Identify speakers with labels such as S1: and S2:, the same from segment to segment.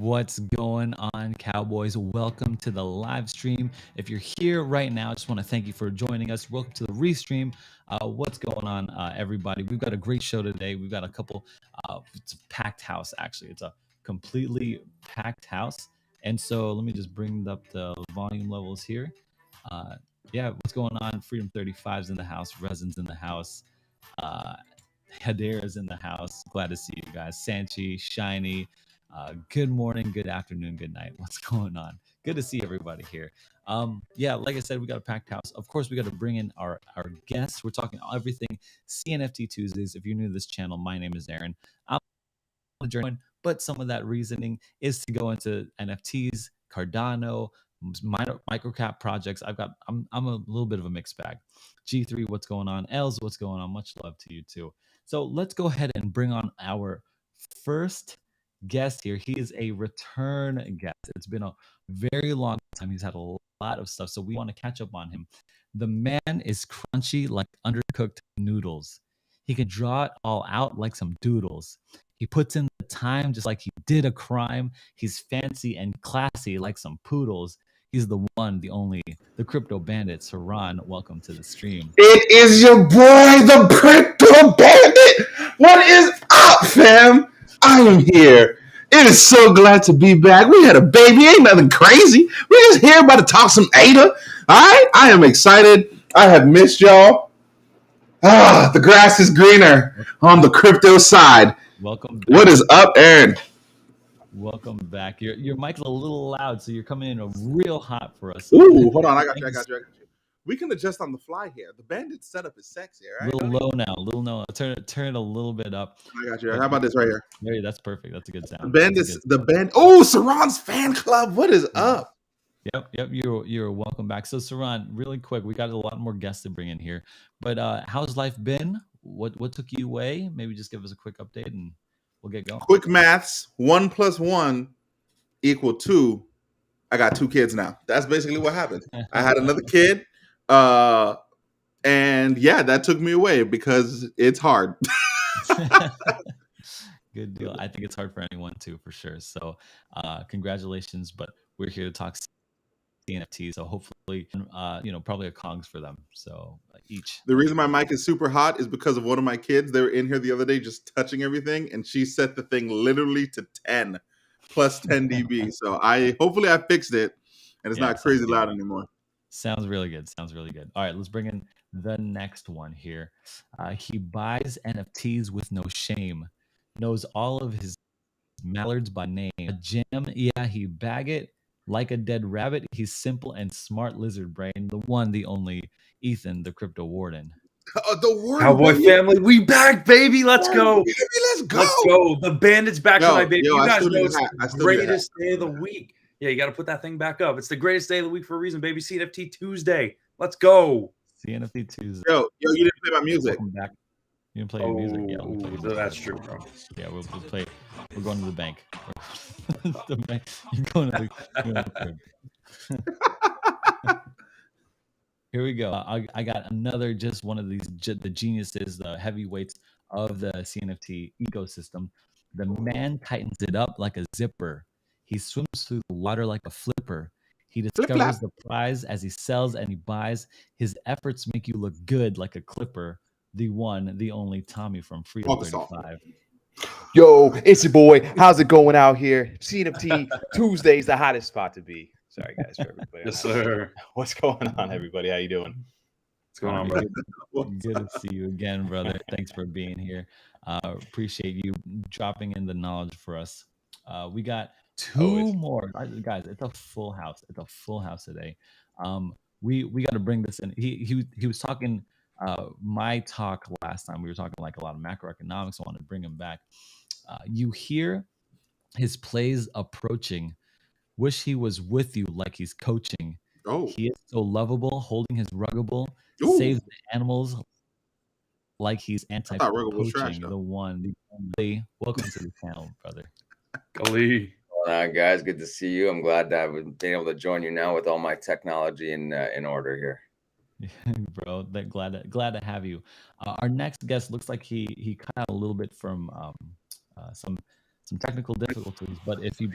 S1: What's going on, Cowboys? Welcome to the live stream. If you're here right now, I just want to thank you for joining us. Welcome to the restream. What's going on, everybody? We've got a great show today. We've got a couple, it's a packed house, actually. It's a completely packed house. And so let me just bring up the volume levels here. Uh, yeah, what's going on? Freedom 35's in the house, Resin's in the house. Uh, Hadera's in the house. Glad to see you guys. Sanchi, Shiny. Good morning, good afternoon, good night. What's going on? Good to see everybody here. Yeah, like I said, we got a packed house. Of course, we got to bring in our guests. We're talking everything CNFT Tuesdays. If you're new to this channel, my name is Aaron. I'm a journeyman, but some of that reasoning is to go into NFTs, Cardano, microcap projects. I'm a little bit of a mixed bag. G3, what's going on? Els, what's going on? Much love to you too. So let's go ahead and bring on our first guest here. He is a return guest. It's been a very long time. He's had a lot of stuff, so we want to catch up on him. The man is crunchy like undercooked noodles. He can draw it all out like some doodles. He puts in the time just like he did a crime. He's fancy and classy like some poodles. He's the one, the only, the crypto bandit, Seron. Welcome to the stream.
S2: It is your boy, the crypto bandit. What is up, fam? I am here. It is so glad to be back. We had a baby, ain't nothing crazy. We're just here about to talk some ADA. All right, I am excited. I have missed y'all. The grass is greener on the crypto side.
S1: Welcome back.
S2: What is up, Aaron?
S1: Welcome back. Your mic's a little loud, so you're coming in real hot for us.
S2: Ooh, hold on. I got you. We can adjust on the fly here. The bandit setup is sexy, all right?
S1: A little low now. Turn it a little bit up.
S2: I got you. How about this right here?
S1: Hey, that's perfect. That's a good sound.
S2: The band. Oh, Seron's fan club. What is up?
S1: Yep. You're welcome back. So Seron, really quick, we got a lot more guests to bring in here. But how's life been? What took you away? Maybe just give us a quick update and we'll get going.
S2: Quick maths. 1 + 1 = 2. I got 2 kids now. That's basically what happened. I had another kid. And yeah, that took me away because it's hard.
S1: Good deal. I think it's hard for anyone too, for sure. So congratulations, but we're here to talk CNFT, so hopefully probably a Kongs for them, so each.
S2: The reason my mic is super hot is because of one of my kids. They were in here the other day just touching everything, and she set the thing literally to 10 plus 10 dB. So hopefully I fixed it and it's not crazy loud anymore.
S1: Sounds really good. All right, let's bring in the next one here. He buys NFTs with no shame, knows all of his mallards by name. A gem, yeah, he bag it like a dead rabbit. He's simple and smart lizard brain. The one, the only, Ethan, the crypto warden.
S2: The Warden,
S3: Cowboy family, we back, baby. Let's go.
S2: Baby, let's go.
S3: Let's go. The bandit's back tonight, baby.
S2: You
S3: guys know it's the greatest day of the week. Yeah, you got to put that thing back up. It's the greatest day of the week for a reason, baby. CNFT Tuesday. Let's go.
S1: CNFT Tuesday.
S2: Yo, you didn't play my music.
S1: Welcome back. You didn't play your music. Yeah,
S3: we'll play that's true, bro.
S1: Yeah, we'll play. We're going to the bank. The bank. You're going to the Here we go. I got another, just one of these, the geniuses, the heavyweights of the CNFT ecosystem. The man tightens it up like a zipper. He swims through the water like a flipper. He discovers the prize as he sells and he buys. His efforts make you look good like a clipper. The one, the only Tommy from Freedom 35.
S4: Yo, it's your boy. How's it going out here? CNFT Tuesday is the hottest spot to be. Sorry, guys, for everybody.
S3: Yes, sir.
S4: What's going on, everybody? How you doing?
S3: What's going on, bro?
S1: Good to see you again, brother. Thanks for being here. Appreciate you dropping in the knowledge for us. We got two more guys. It's a full house. It's a full house today. We got to bring this in. He was talking my talk last time. We were talking like a lot of macroeconomics. I want to bring him back. You hear his plays approaching. Wish he was with you like he's coaching.
S2: Oh,
S1: he is so lovable, holding his ruggable, saves the animals like he's anti-poaching. The one, the only. Welcome to the channel, brother.
S3: Gully.
S5: What's going on, guys? Good to see you. I'm glad to have been able to join you now with all my technology in order here.
S1: Bro, glad to have you. Our next guest looks like he cut out a little bit from some technical difficulties, but if he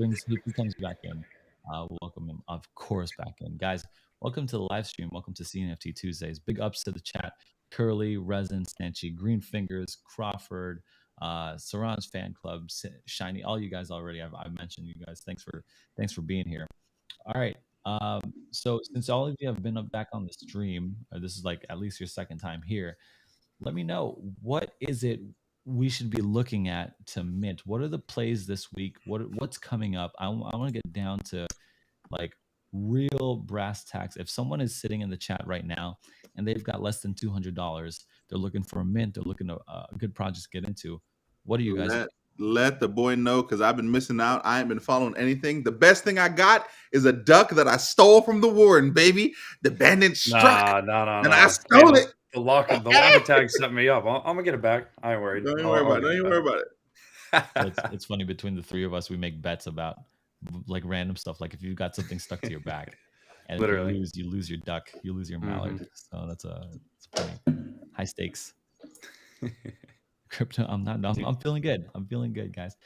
S1: comes back in, we'll welcome him, of course, back in. Guys, welcome to the live stream. Welcome to CNFT Tuesdays. Big ups to the chat. Curly, Resin, Stanchi, Green Fingers, Crawford, Seron's fan club, Shiny, all you guys already. I've mentioned you guys. Thanks for being here. All right. So since all of you have been back on the stream, or this is like at least your second time here, let me know, what is it we should be looking at to mint? What are the plays this week? What's coming up? I want to get down to like real brass tacks. If someone is sitting in the chat right now and they've got less than $200, they're looking for a mint, they're looking to a good project to get into. What do you guys?
S2: Let the boy know, because I've been missing out. I ain't been following anything. The best thing I got is a duck that I stole from the Warden, baby. The Bandit struck, and I stole it.
S3: The lock tag set me up. I'm gonna get it back. I ain't worried.
S2: Don't even worry about it.
S1: It's funny, between the three of us, we make bets about like random stuff. Like if you've got something stuck to your back, and
S3: literally
S1: you lose your duck, you lose your mallard. So that's funny. High stakes. Crypto. I'm feeling good. I'm feeling good, guys.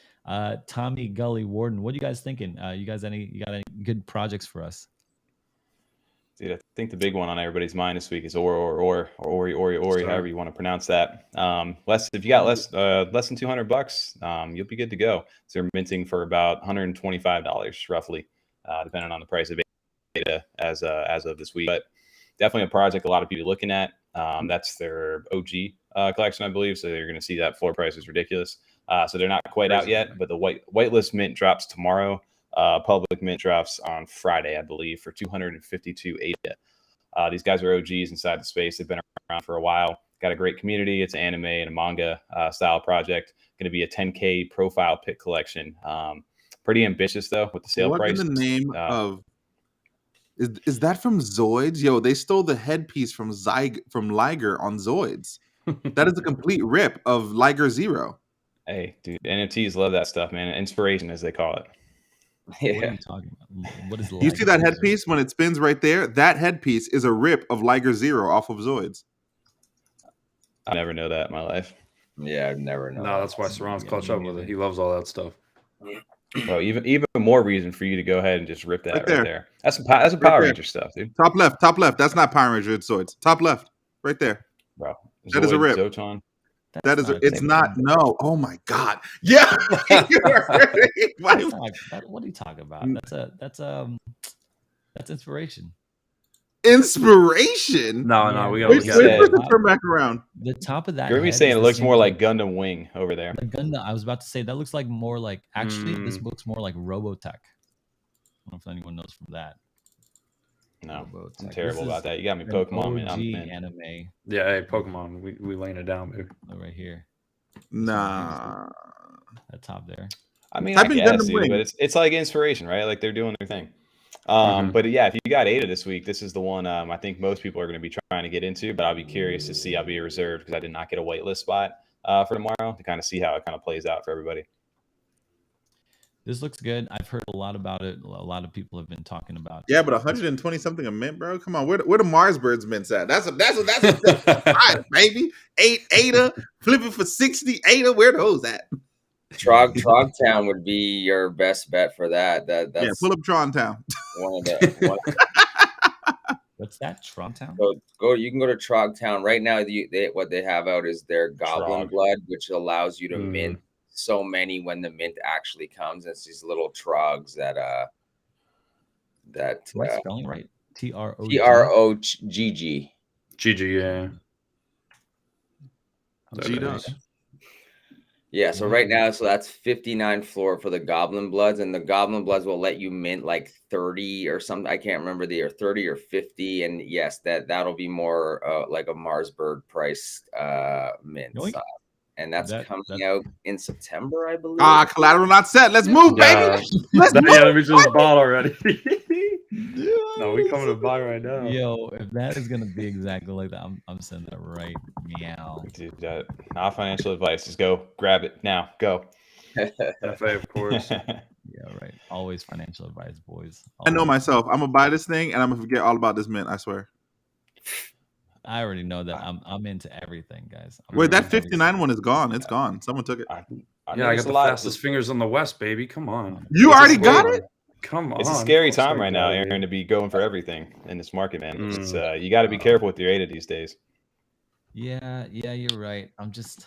S1: Tommy, Gully, Warden, what are you guys thinking? You got any good projects for us?
S4: Dude, I think the big one on everybody's mind this week is Ori, however you want to pronounce that. If you got less than $200, you'll be good to go. So they're minting for about $125 roughly, depending on the price of beta as of this week. But definitely a project a lot of people are looking at. That's their OG collection, I believe. So you're going to see that floor price is ridiculous. So they're not quite out yet, but the whitelist mint drops tomorrow. Public mint drops on Friday, I believe, for 252 ADA. These guys are OGs inside the space. They've been around for a while. Got a great community. It's an anime and a manga style project. Going to be a 10K profile pick collection. Pretty ambitious though with the sale price.
S2: What in the name of is that from Zoids? Yo, they stole the headpiece from Liger on Zoids. That is a complete rip of Liger Zero.
S4: Hey, dude, NFTs love that stuff, man. Inspiration, as they call it.
S1: Yeah. What are you talking about? What is
S2: You see that headpiece when it spins right there? That headpiece is a rip of Liger Zero off of Zoids.
S4: I never know that in my life.
S5: Yeah, I've never known.
S3: No, that's why Seron's clutch up with it. He loves all that stuff.
S4: Bro, even more reason for you to go ahead and just rip that right there. That's some
S2: right
S4: Power
S2: there.
S4: Ranger stuff, dude.
S2: Top left. That's not Power Ranger, it's Zoids. Top left, right there.
S4: Bro,
S2: that is a rip.
S4: Zoton.
S2: That is it's not. No. Oh my God. Yeah.
S1: What are you talking about? That's inspiration.
S3: Inspiration? No, we gotta look at it.
S2: Turn back around.
S1: The top of that.
S4: You're saying it looks more like Gundam Wing over there.
S1: The Gundam. I was about to say that looks like more like. Actually, this looks more like Robotech. I don't know if anyone knows from that.
S4: No, I'm terrible about that. You got me Pokemon, man. I'm
S1: anime.
S3: Yeah, hey, Pokemon. We laying it down, dude.
S1: Right here.
S2: Nah.
S1: That top there.
S4: I mean, I guess, dude, but it's like inspiration, right? Like they're doing their thing. But yeah, if you got Ada this week, this is the one I think most people are going to be trying to get into. But I'll be curious to see. I'll be reserved because I did not get a whitelist spot for tomorrow to kind of see how it kind of plays out for everybody.
S1: This looks good. I've heard a lot about it. A lot of people have been talking about it.
S2: Yeah, but 120 something a mint, bro. Come on, where the Mars Birds mints at? That's a baby. 8 ADA, flipping for 60 ADA. Where those at?
S5: Trogtown would be your best bet for that. That's
S2: pull up Trontown.
S5: One of the.
S1: What's that? Trogtown?
S5: So you can go to Trogtown right now. What they have out is their Goblin Blood, which allows you to mint so many when the mint actually comes. It's these little trogs that
S1: Am I spelling right? TROGG.
S5: GG,
S3: yeah.
S5: Yeah, so right now, that's 59 floor for the Goblin Bloods, and the Goblin Bloods will let you mint like 30 or something. I can't remember or 30 or 50, and yes, that'll be more like a Mars Bird price mint. And that's coming out in September, I believe.
S2: Collateral not set. Let's move, baby. Let's move.
S3: Let me just bought already. No, we coming to buy right now.
S1: Yo, if that is gonna be exactly like that, I'm sending that right meow.
S4: Dude, not financial advice. Just go grab it now. Go.
S3: FA, of course.
S1: Yeah, right. Always financial advice, boys. Always.
S2: I know myself. I'm gonna buy this thing and I'm gonna forget all about this mint. I swear.
S1: I already know that I'm into everything, guys.
S2: Wait, that 59 one is gone. It's gone. Someone took it.
S4: I
S3: Yeah, I got the fastest fingers in the West, baby. Come on.
S2: You already got it?
S3: Come on.
S4: It's a scary time right now, Aaron, to be going for everything in this market, man. It's you got to be careful with your ADA these days.
S1: Yeah, you're right. I just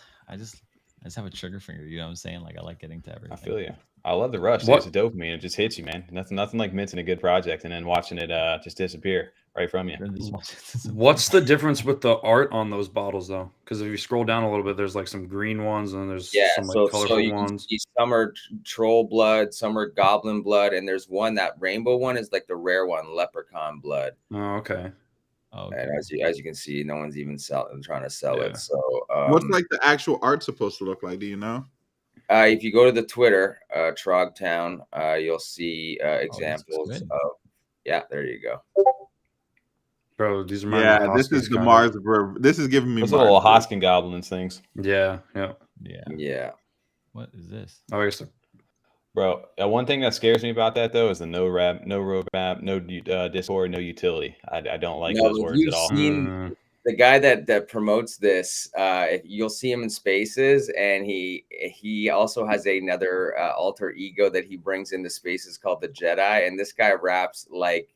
S1: have a trigger finger. You know what I'm saying? Like I like getting to everything.
S4: I feel you. I love the rush. It's a dopamine. It just hits you, man. Nothing like minting a good project and then watching it just disappear right from you.
S3: What's the difference with the art on those bottles, though? Because if you scroll down a little bit, there's like some green ones and there's some like colorful ones.
S5: Some are troll blood, some are goblin blood, and there's one, that rainbow one is like the rare one, leprechaun blood.
S3: Oh, okay.
S5: And as you can see, no one's even trying to sell it. So
S2: what's like the actual art supposed to look like? Do you know?
S5: If you go to the Twitter, Trogtown, you'll see examples of. Yeah, there you go.
S3: Bro, these are
S2: this is the Mars. This is giving me
S4: those little Hoskin goblins things.
S3: Yeah.
S1: What is this?
S3: Oh, I guess so.
S4: Bro, one thing that scares me about that though is the no roadmap, no Discord, no utility. I don't like those words at all.
S5: The guy that promotes this, you'll see him in Spaces, and he also has another alter ego that he brings into Spaces called the Jedi, and this guy raps like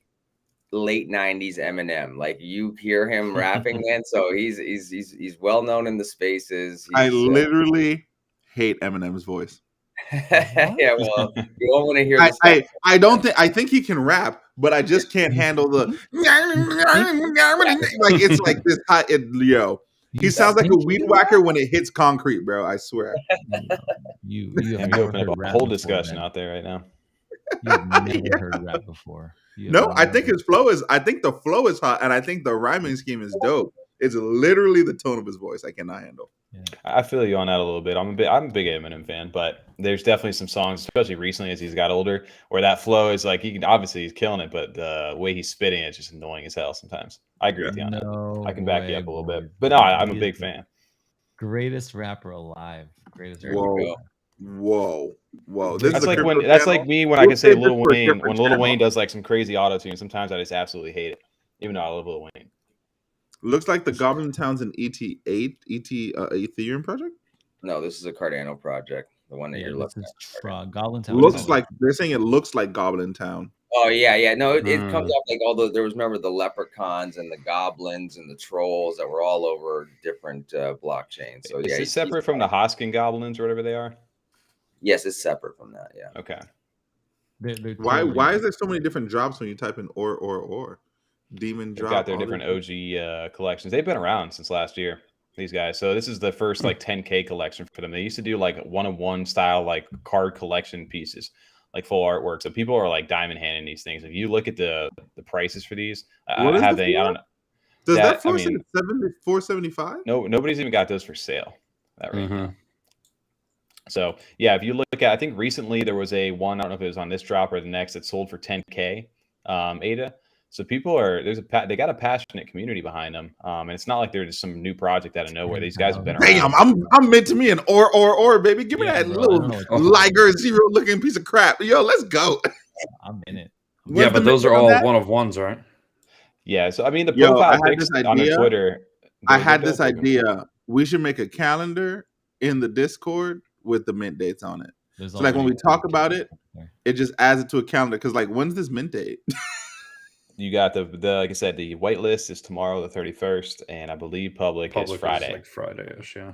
S5: late 90s Eminem. Like you hear him rapping, man. So he's well known in the Spaces.
S2: I literally hate Eminem's voice.
S5: Yeah, well, you don't want to hear this.
S2: I don't think. I think he can rap, but I just can't handle the like. It's like this hot. He sounds like a weed whacker when it hits concrete, bro. I swear.
S1: You
S4: open up a whole discussion out there right now.
S1: You've never heard rap before.
S2: No, I think his flow is. I think the flow is hot, and I think the rhyming scheme is dope. It's literally the tone of his voice I cannot handle.
S4: Yeah. I feel you on that a little bit. I'm a big Eminem fan, but there's definitely some songs, especially recently as he's got older, where that flow is like he's killing it, but the way he's spitting it's just annoying as hell sometimes. I agree with you on that. I can back you up a little bit, but no, I'm a big fan.
S1: Greatest rapper alive.
S2: Whoa.
S4: That's like me when I can say Lil Wayne. When Lil Wayne does like some crazy auto tune, sometimes I just absolutely hate it, even though I love Lil Wayne.
S2: Looks like the Goblin Town's an ET8 Ethereum project.
S5: No, this is a Cardano project. The one that you're looking at.
S1: Goblin Town
S2: looks like they're saying it looks like Goblin Town.
S5: Oh yeah. No, it comes up like all those. There was the leprechauns and the goblins and the trolls that were all over different blockchains. So
S4: is it separate from the Hoskin goblins or whatever they are?
S5: Yes, it's separate from that. Yeah.
S4: Okay.
S2: Why is there so many different drops when you type in or? Demon drop.
S4: They've got their different OG collections. They've been around since last year, these guys. So this is the first like 10K collection for them. They used to do like one-on-one style like card collection pieces, like full artwork. So people are like diamond handing these things. If you look at the prices for these, I don't know.
S2: Does that floor say $475?
S4: No, nobody's even got those for sale. That right now. So yeah, if you look at, I think recently there was a one. I don't know if it was on this drop or the next that sold for 10K ADA. So people they got a passionate community behind them, and it's not like they're just some new project out of nowhere. These guys have been around.
S2: Damn, I'm meant to me an or baby. Give me that little Liger Zero looking piece of crap. Yo, let's go.
S1: I'm in it.
S3: Yeah, but those are all one of ones, right?
S4: Yeah. So I mean, the profile pics on Twitter.
S2: I had this idea. We should make a calendar in the Discord with the mint dates on it. So like when we talk about it, it just adds it to a calendar. Because like, when's this mint date?
S4: You got the like I said, the whitelist is tomorrow, the 31st, and I believe public is Friday.
S3: Is like Friday-ish, yeah.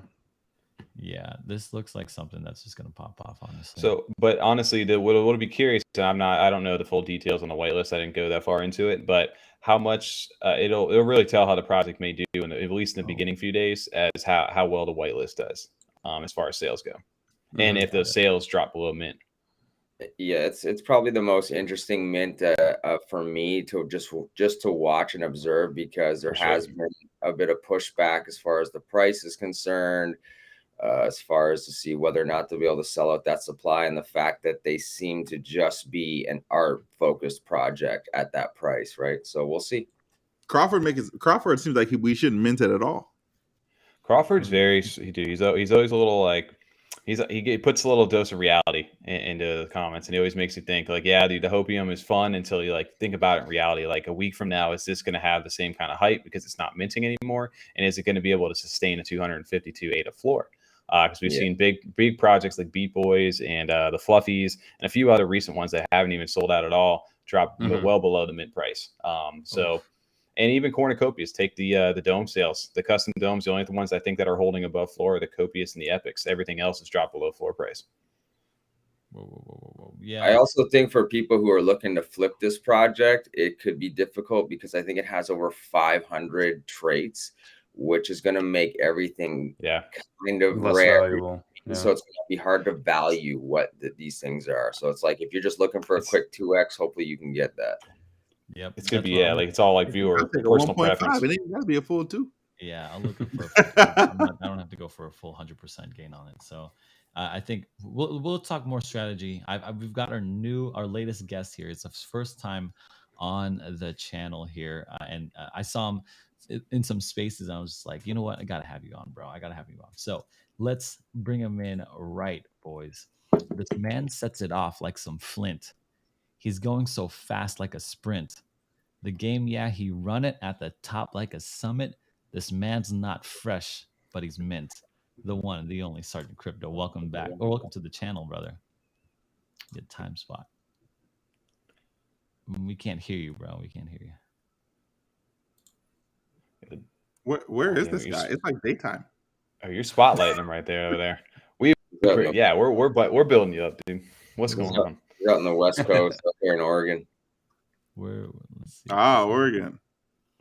S1: Yeah, this looks like something that's just gonna pop off, honestly.
S4: So, but honestly, what'll be curious. I don't know the full details on the whitelist. I didn't go that far into it, but how much it'll really tell how the project may do, at least in the beginning few days, as how well the whitelist does, as far as sales go, and if those sales drop below mint.
S5: Yeah, it's probably the most interesting mint for me to just to watch and observe, because there has been a bit of pushback as far as the price is concerned, as far as to see whether or not they'll be able to sell out that supply, and the fact that they seem to just be an art focused project at that price, right? So we'll see.
S2: Crawford seems like we shouldn't mint it at all.
S4: Crawford's he's always a little like. He puts a little dose of reality into the comments, and he always makes you think like, yeah, dude, the hopium is fun until you like think about it in reality. Like a week from now, is this going to have the same kind of hype because it's not minting anymore? And is it going to be able to sustain a 252 ADA floor? because we've seen big projects like Beat Boys and the Fluffies and a few other recent ones that haven't even sold out at all drop well below the mint price. And even cornucopias, take the dome sales, the custom domes. The only ones I think that are holding above floor are the copious and the epics. Everything else is dropped below floor price.
S1: Whoa. Yeah.
S5: I also think for people who are looking to flip this project, it could be difficult because I think it has over 500 traits, which is going to make everything kind of
S3: less
S5: rare.
S3: valuable. Yeah.
S5: So it's going to be hard to value what these things are. So it's like if you're just looking for a quick 2x, hopefully you can get that.
S1: Yep.
S4: It's going to be, like it's all like viewer personal preference.
S2: It ain't got to be a full 2.
S1: Yeah, I'll look for I don't have to go for a full 100% gain on it. So I think we'll talk more strategy. We've got our latest guest here. It's his first time on the channel here, and I saw him in some spaces. And I was just like, you know what, I gotta have you on, bro. I gotta have you on. So let's bring him in, right, boys. This man sets it off like some flint. He's going so fast like a sprint. The game, he run it at the top like a summit. This man's not fresh, but he's mint. The one, the only Sergeant Crypto. Welcome back, or welcome to the channel, brother. Good time spot. We can't hear you, bro. We can't hear
S2: you. Where is this guy? It's like daytime.
S4: Oh, you're spotlighting him right there over there. We're building you up, dude. What's going on?
S5: You're out on the West Coast, up here in Oregon.
S1: Let's see.
S2: Oregon.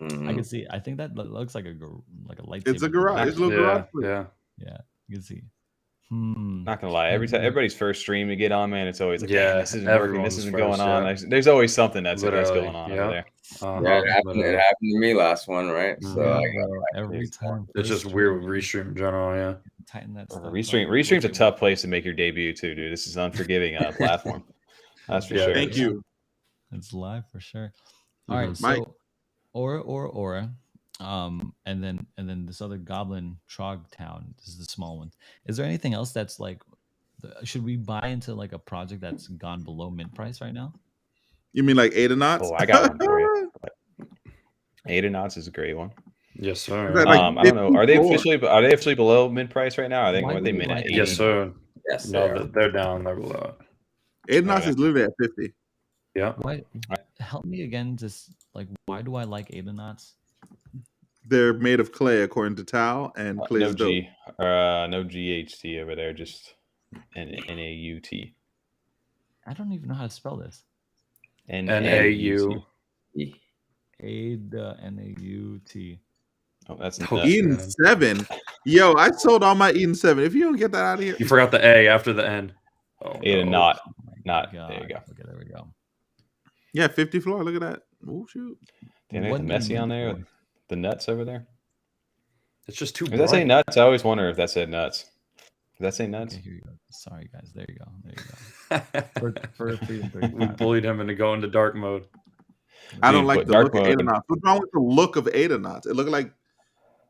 S1: I can see. I think that looks like a lightsaber.
S2: It's a garage. It's a little garage.
S1: Yeah, you can see.
S4: Not gonna lie, everybody's first stream to get on, man, it's always like, this isn't working, this isn't going on. There's always something that's going on over there.
S5: It happened to me last one, right? So
S1: every time
S3: it's just weird with Restream in general.
S1: Tighten that stuff.
S4: Restream's a tough place to make your debut too, dude. This is an unforgiving platform. That's for sure.
S2: Thank you.
S1: It's live for sure. All right, so Aura. And then this other Goblin Trog Town. This is the small one. Is there anything else that's like? Should we buy into like a project that's gone below mint price right now?
S2: You mean like Adenauts?
S4: Oh, I got one for you. Adenauts is a great one.
S3: Yes, sir.
S4: I don't know. Are they officially below mint price right now? I think they mint at 80.
S3: Yes, sir.
S5: Yes,
S3: no, they're down. They're below.
S2: Adenauts is literally at 50.
S3: Yeah.
S1: Why? Help me again. Just like, why do I like Adenauts?
S2: They're made of clay, according to Tao, and clay is dope.
S4: No GHT over there, just NAUT.
S1: I don't even know how to spell this.
S3: NAU.
S1: NAUT.
S4: Oh, that's
S2: Eden 7. Yo, I sold all my Eden 7. If you don't get that out of here,
S3: you forgot the A after the N.
S4: Oh, Eden not.
S1: God.
S4: There you go.
S1: Okay, there we go.
S2: Yeah, 50 floor. Look at that. Oh shoot.
S4: Damn, they got the messy on there. The nuts over there.
S3: It's just too.
S4: Does that say nuts? I always wonder if that said nuts. Does that say nuts?
S1: Okay, here you go. Sorry, guys. There you go. For
S3: we bullied him into going to dark mode.
S2: I don't like the look of Adenauts. What's wrong with the look of Adenauts? It looked like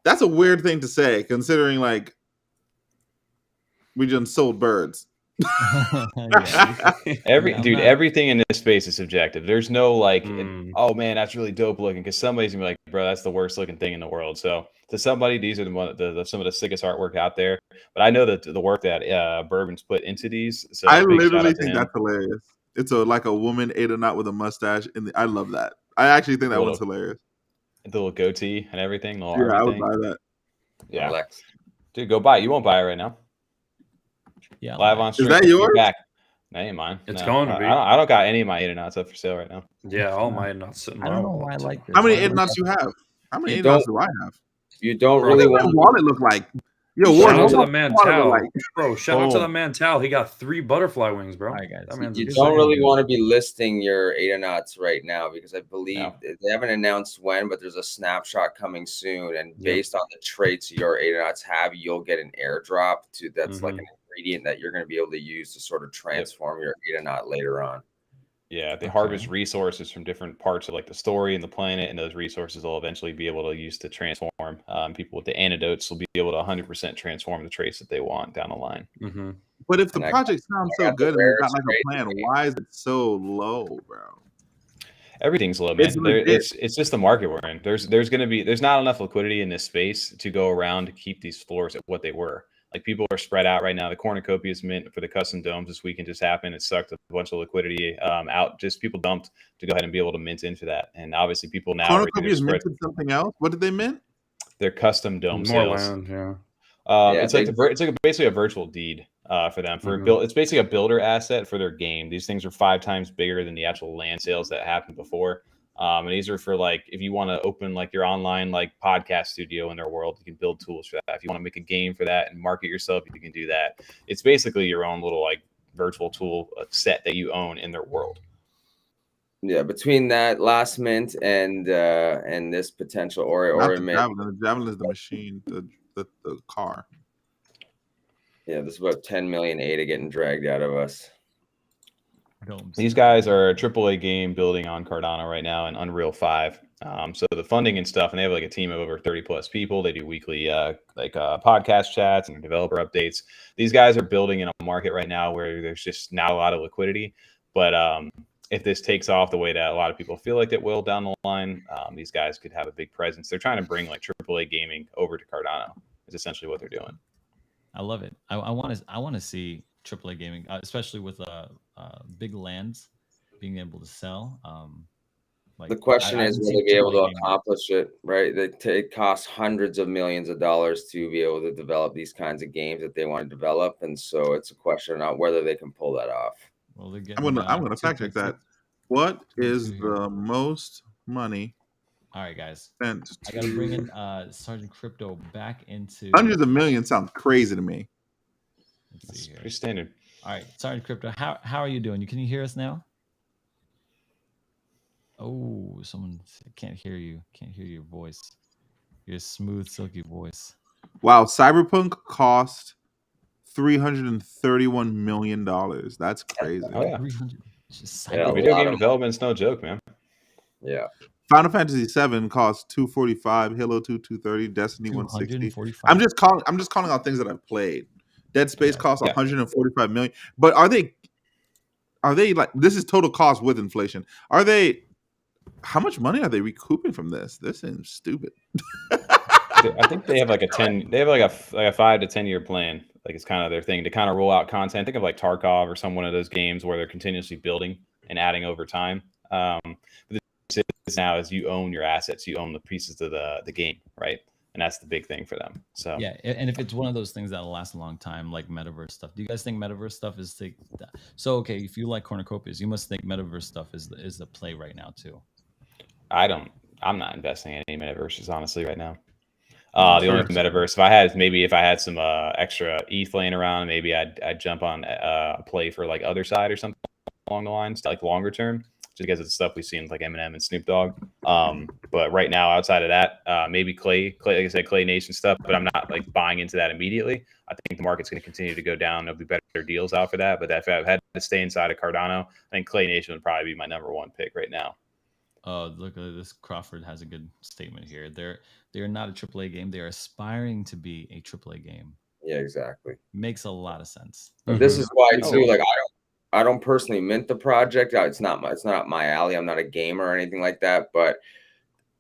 S2: that's a weird thing to say, considering like we just sold birds.
S4: Everything in this space is subjective. There's no like, oh man, that's really dope looking, because somebody's gonna be like, bro, that's the worst looking thing in the world. So to somebody, these are some of the sickest artwork out there. But I know that the work that Bourbon's put into these. So
S2: I literally think that's hilarious. It's like a woman Adenaut with a mustache, and I love that. I actually think that one's hilarious.
S4: The little goatee and everything.
S2: I would buy that.
S4: Yeah, dude, go buy it. You won't buy it right now.
S1: Yeah,
S4: live on stream.
S2: Is that yours?
S4: Back. That ain't mine.
S3: It's going to be.
S4: I don't got any of my Adenauts up for sale right now.
S3: Yeah, all my Adenauts sitting.
S1: I don't know why I like this.
S2: How many Adenauts you have? How many Adenauts do I have?
S5: You don't really want
S2: to wallet look like. Yo,
S3: shout out to the man Tal, bro. Shout out to the man Tal. He got 3 butterfly wings, bro.
S1: Right, guys.
S5: You don't really want to be listing your Adenauts right now, because I believe they haven't announced when, but there's a snapshot coming soon, and based on the traits your Adenauts have, you'll get an airdrop to that's like an ingredient that you're going to be able to use to sort of transform your Adenaut later on.
S4: Yeah, they harvest resources from different parts of like the story and the planet, and those resources will eventually be able to use to transform. People with the antidotes will be able to 100% transform the traits that they want down the line.
S2: But if the project sounds so good and you got like a plan, why is it so low, bro?
S4: Everything's low, man. It's just the market we're in. There's not enough liquidity in this space to go around to keep these floors at what they were. Like people are spread out right now. The cornucopias mint for the custom domes this weekend just happened. It sucked a bunch of liquidity out. Just people dumped to go ahead and be able to mint into that. And obviously people now
S2: Cornucopias minted something else. What did they mint?
S4: Their custom dome
S3: More
S4: sales.
S3: land, yeah.
S4: It's like basically a virtual deed for them for it's basically a builder asset for their game. These things are 5 times bigger than the actual land sales that happened before. And these are for like if you want to open like your online like podcast studio in their world, you can build tools for that. If you want to make a game for that and market yourself, you can do that. It's basically your own little like virtual tool set that you own in their world.
S5: Yeah, between that last mint and this potential Ori mint.
S2: The Javelin is the machine, the car.
S5: Yeah, this is about 10 million ADA getting dragged out of us.
S4: These guys are a AAA game building on Cardano right now in Unreal 5. So the funding and stuff, and they have like a team of over 30 plus people. They do weekly podcast chats and developer updates. These guys are building in a market right now where there's just not a lot of liquidity. But if this takes off the way that a lot of people feel like it will down the line, these guys could have a big presence. They're trying to bring like AAA gaming over to Cardano is essentially what they're doing.
S1: I love it. I want to see AAA gaming, especially with big lands being able to sell.
S5: The question is, will they be able to accomplish it, right? It costs hundreds of millions of dollars to be able to develop these kinds of games that they want to develop. And so it's a question of whether they can pull that off.
S1: Well,
S2: I'm gonna fact check that. What is the most money?
S1: All right, guys.
S2: Spent
S1: I gotta bring in Sergeant Crypto back into
S2: hundreds of millions. Sounds crazy to me.
S1: Let's see here.
S4: Pretty standard.
S1: All right, Sergeant Crypto, how are you doing? Can you hear us now? Oh, someone can't hear you. Can't hear your voice. Your smooth, silky voice.
S2: Wow, Cyberpunk cost $331 million. That's crazy.
S4: Oh yeah.
S5: Yeah,
S4: video game development's no joke, man.
S5: Yeah.
S2: Final Fantasy VII cost $245, Halo 2 $230, Destiny 160. I'm just calling out things that I've played. Dead Space costs $145 million. But are they like, this is total cost with inflation? How much money are they recouping from this? This seems stupid.
S4: I think they have like a 5 to 10 year plan. Like it's kind of their thing to kind of roll out content. Think of like Tarkov or one of those games where they're continuously building and adding over time. But this now is you own your assets, you own the pieces of the game, right? And that's the big thing for them. So
S1: yeah, and if it's one of those things that'll last a long time, like metaverse stuff, do you guys think metaverse stuff is so? Okay, if you like cornucopias, you must think metaverse stuff is the play right now too.
S4: I'm not investing in any metaverses honestly right now. The only metaverse, if I had some extra ETH laying around, maybe I'd jump on a play for like other side or something along the lines, like longer term, just because of the stuff we've seen with like Eminem and Snoop Dogg. But right now, outside of that, maybe Clay, like I said, Clay Nation stuff. But I'm not like buying into that immediately. I think the market's going to continue to go down. There'll be better deals out for that. But if I've had to stay inside of Cardano, I think Clay Nation would probably be my number one pick right now.
S1: Look at this. Crawford has a good statement here. They're not a AAA game. They're aspiring to be a AAA game.
S5: Yeah, exactly.
S1: Makes a lot of sense.
S5: This is why too. Like I don't personally mint the project. It's not my alley. I'm not a gamer or anything like that. But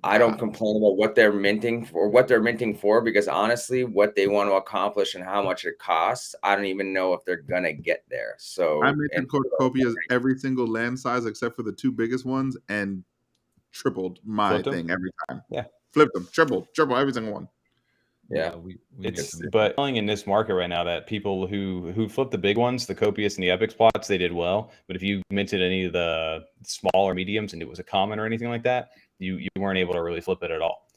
S5: I don't complain about what they're minting for because honestly, what they want to accomplish and how much it costs, I don't even know if they're gonna get there. So
S2: I minted cornucopias every single land size except for the 2 biggest ones and tripled my thing every time.
S4: Yeah,
S2: flipped them, triple every single one.
S5: Yeah,
S4: but telling in this market right now that people who flip the big ones, the Copious and the Epic plots, they did well. But if you minted any of the small or mediums and it was a common or anything like that, you weren't able to really flip it at all.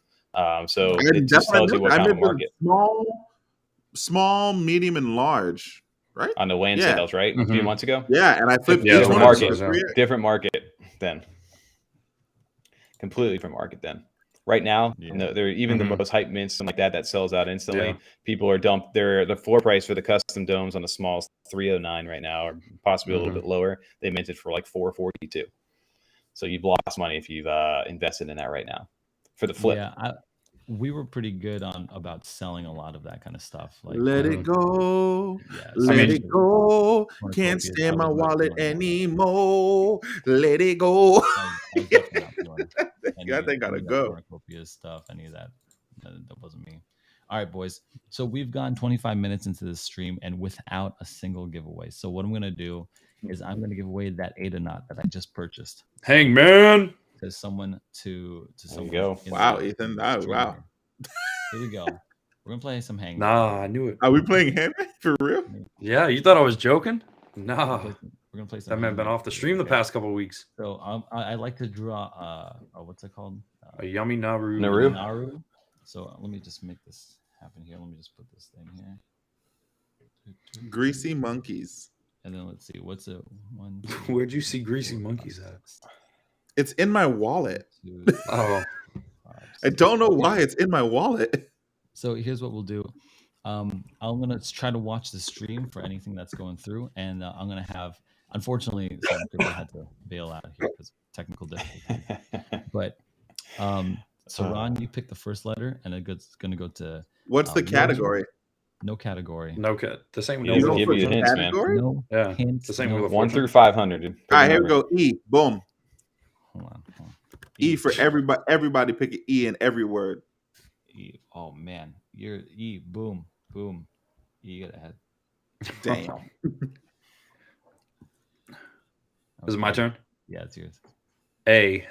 S4: So it just tells you what kind of market.
S2: Small, medium, and large, right?
S4: On the land sales, right? A few months ago.
S2: Yeah, and I flipped each
S4: different
S2: one.
S4: Different market then. Completely different market then. Right now, they're even the most hype mints, something like that sells out instantly. People are dumped. The floor price for the custom domes on the small is $309 right now, or possibly a little bit lower. They minted for like $442. So you've lost money if you've invested in that right now for the flip.
S1: Yeah, we were pretty good about selling a lot of that kind of stuff. Like
S2: let it go, let it go. Can't stand my wallet anymore. Let it go.
S1: I think gotta go. Stuff, any of that wasn't me. All right, boys. So we've gone 25 minutes into this stream and without a single giveaway. So what I'm gonna do is I'm gonna give away that Ada knot that I just purchased
S3: Hangman.
S1: to someone
S4: There
S1: someone.
S4: you go.
S1: in
S2: Wow,
S1: the
S2: Ethan. Oh,
S1: stream
S2: wow.
S1: Here we go. We're gonna play some Hangman.
S3: Nah, I knew it.
S2: Are we playing Hangman for real?
S3: Yeah, you thought I was joking?
S1: We're
S3: Nah.
S1: gonna play some
S3: That man been
S1: Hangman.
S3: off the stream the past couple of weeks.
S1: So I like to draw what's it called?
S3: A yummy Naru.
S1: Naru. So let me just make this happen here. Let me just put this thing here.
S2: Greasy monkeys.
S1: And then let's see, what's it? One.
S3: Where'd you see greasy monkeys at?
S2: It's in my wallet.
S3: Oh,
S2: I don't know why it's in my wallet.
S1: So here's what we'll do. I'm gonna try to watch the stream for anything that's going through, and I'm gonna have. Unfortunately, some people had to bail out here because technical difficulties. But so Ron, you pick the first letter, and it's gonna go to.
S2: What's the category?
S1: No category.
S3: no cut. The same
S4: You
S3: with
S4: don't
S3: no.
S4: give you hints, man.
S2: Category?
S1: No
S3: Yeah,
S1: hints.
S3: the same
S1: no,
S3: with
S4: 1 through 500. Dude.
S2: All right, here we go. E. Boom.
S1: Hold on.
S2: E for everybody. Everybody pick an E in every word.
S1: E. Oh man, you're E. Boom, boom. E got ahead.
S2: Damn.
S3: Is it my turn?
S1: Yeah, it's yours.
S3: A.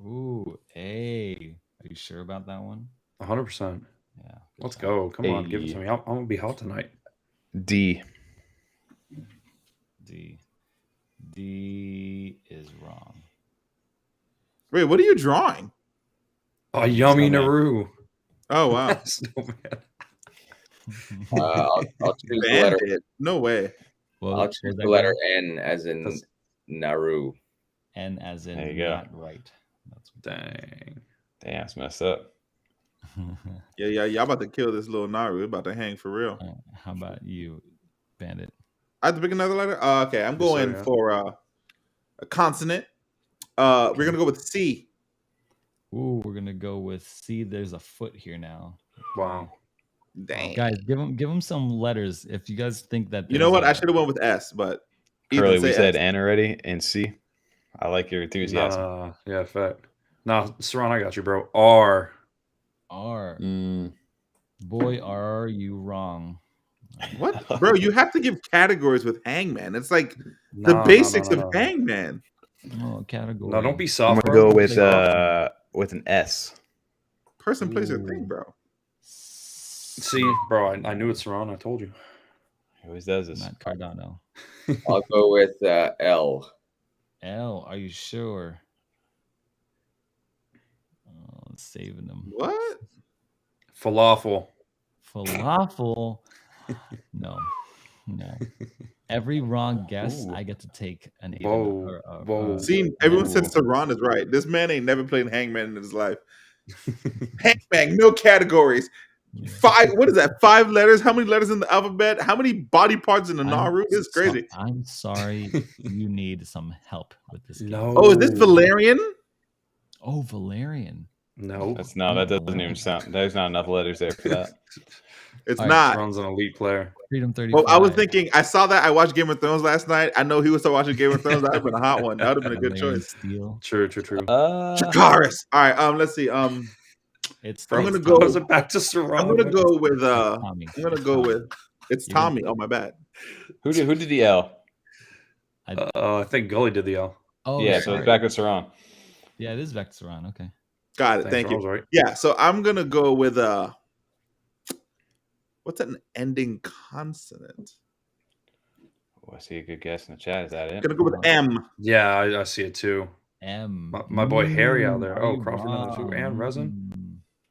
S1: Ooh, A. Are you sure about that one?
S3: 100%.
S1: Yeah. good
S3: Let's
S1: job.
S3: go. Come on, give it
S4: A.
S3: to me. I'm gonna be hot tonight.
S4: D.
S1: D. D is wrong.
S2: Wait, what are you drawing?
S3: Oh, yummy
S4: Snowman.
S3: Naru.
S2: Oh wow.
S3: Snowman.
S5: I'll choose the letter.
S2: Bandit. No way.
S1: Well,
S5: I'll choose the letter N as in
S3: That's-
S5: Naru.
S1: N as in
S4: There you go.
S1: not right. That's
S3: Dang.
S4: Damn, it's messed up.
S2: Yeah. Y'all about to kill this little Naru. About to hang for real.
S1: How about you, Bandit?
S2: I have to pick another letter. Okay, I'm
S3: Yes, sir,
S2: going
S3: yeah.
S2: for a consonant. We're gonna go with C.
S1: Ooh, we're gonna go with C. There's a foot here now.
S3: Wow.
S2: Dang.
S1: Guys, give them some letters. If you guys think that
S2: You know what? I
S1: there's
S2: should have went with S, but
S4: Curly,
S2: Ethan,
S4: we
S2: say
S4: said
S2: S.
S4: N already and C. I like your enthusiasm.
S3: Yeah, fact. Nah, Seron, I got you, bro. R.
S1: R.
S4: Mm.
S1: Boy, are you wrong?
S2: What, bro? You have to give categories with Hangman. It's like the
S3: Nah,
S2: basics
S3: no.
S2: of Hangman.
S1: Oh, category.
S3: No, don't be
S4: I'm
S3: soft.
S4: gonna
S3: bro.
S4: go with
S3: Soft.
S4: an S.
S2: Person, place, or
S1: Ooh.
S2: thing, bro.
S3: See, bro, I knew it's Seron. I told you.
S4: He always does this.
S1: Matt Cardano.
S5: I'll go with L.
S1: L. Are you sure? Oh, saving them.
S2: What?
S3: Falafel.
S1: Falafel. No. Every wrong guess,
S2: Ooh.
S1: I get to take an eight.
S3: Whoa.
S2: See, everyone
S3: Ooh.
S2: says Seron is right. This man ain't never played Hangman in his life. Hangman, no categories. What is that? 5 letters? How many letters in the alphabet? How many body parts in the Naru? This is crazy.
S1: I'm sorry. You need some help with this game.
S3: No.
S2: Oh, is this Valerian?
S1: Oh, Valerian.
S3: No.
S4: That doesn't even sound. There's not enough letters there for that.
S2: It's
S1: All right,
S2: not.
S3: Seron's an elite player.
S1: Freedom 35.
S2: Well, I was thinking, I saw that. I watched Game of Thrones last night. I know he was still watching Game of Thrones. That would have been a hot one. That would have been a good
S1: Valerian
S2: choice.
S1: Steel.
S3: True.
S2: Chikaris. All right. Let's see.
S1: It's
S2: I'm
S1: it's
S2: gonna go-
S3: Was it back to Seron?
S2: I'm gonna go with.
S1: Tommy.
S2: I'm gonna go with. It's
S1: You're gonna-
S2: Tommy. Oh my bad.
S4: Who did the L?
S3: I think Gully did the L.
S1: Oh,
S4: Yeah, so
S1: sorry.
S4: it's back to Seron.
S1: Yeah, it is Vectoron. Okay.
S2: Got it.
S3: Thanks,
S2: Thank
S3: Seron
S2: you.
S3: was right.
S2: Yeah. So I'm gonna go with what's an ending consonant?
S4: Oh, I see a good guess in the chat. Is that
S2: I'm
S4: it?
S2: gonna go with M.
S3: Yeah, I see it too.
S1: M.
S3: My boy Harry out there.
S1: Are
S3: Oh,
S1: you
S3: Crawford number 2 and Resin.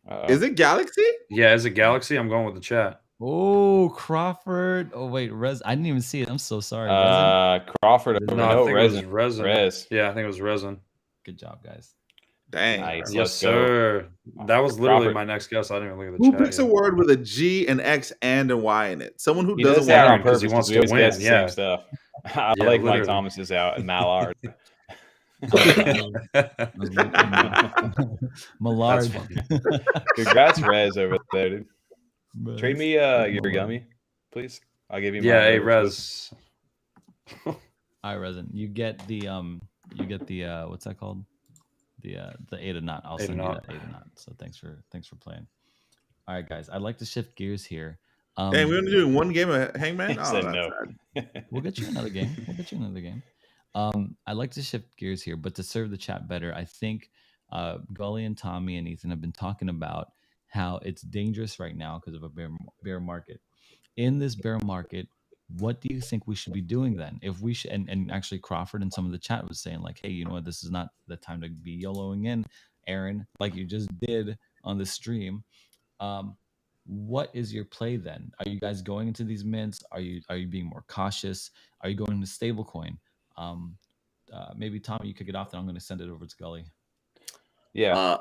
S4: Uh-oh.
S2: Is it Galaxy?
S3: Yeah, is it Galaxy? I'm going with the chat.
S1: Oh, Crawford. Oh, wait, I didn't even see it. I'm so sorry. Resin.
S4: Crawford over
S3: No, I
S4: no
S3: think
S4: Resin.
S3: it was Resin.
S4: Rez.
S3: Yeah, I think it was Resin.
S1: Good job, guys.
S2: Dang.
S4: Nice.
S3: Yes,
S4: Let's go.
S3: sir. That was literally
S4: Crawford.
S3: my next guess. I didn't even look at the
S2: Who
S3: chat.
S2: picks a
S3: yet.
S2: word with a G, an X, and a Y in it? Someone who
S4: He
S2: doesn't
S4: does that
S2: want
S4: on
S3: because he
S4: purpose
S3: wants
S4: because we
S3: to
S4: always guess
S3: win,
S4: the
S3: yeah.
S4: same stuff. I
S3: Yeah,
S4: like Mike
S3: literally.
S4: Thomas's out and Mallard.
S1: Millard.
S4: Congrats, Rez, over there, dude.
S1: Rez.
S4: Trade me your gummy, please. I'll give you.
S3: Yeah,
S4: my
S3: hey,
S4: whatever.
S3: Rez.
S1: All right, Resin. You get the what's that called? The Ada knot. I'll
S3: Ada
S1: send you
S3: knot.
S1: that Ada knot. So thanks for playing. All right, guys. I'd like to shift gears here.
S2: Hey, we're gonna do one game of Hangman.
S4: He
S2: Oh,
S4: said
S2: that's
S4: no.
S2: sad.
S1: We'll get you another game. We'll get you another game. I'd like to shift gears here, but to serve the chat better, I think Gully and Tommy and Ethan have been talking about how it's dangerous right now because of a bear market. In this bear market, what do you think we should be doing then? If we should, and actually Crawford and some of the chat was saying like, hey, you know what, this is not the time to be YOLOing in, Aaron, like you just did on the stream. Um, what is your play then? Are you guys going into these mints? Are you being more cautious? Are you going to stablecoin? Um, Maybe Tommy, you kick it off, then I'm going to send it over to Gully.
S4: Yeah.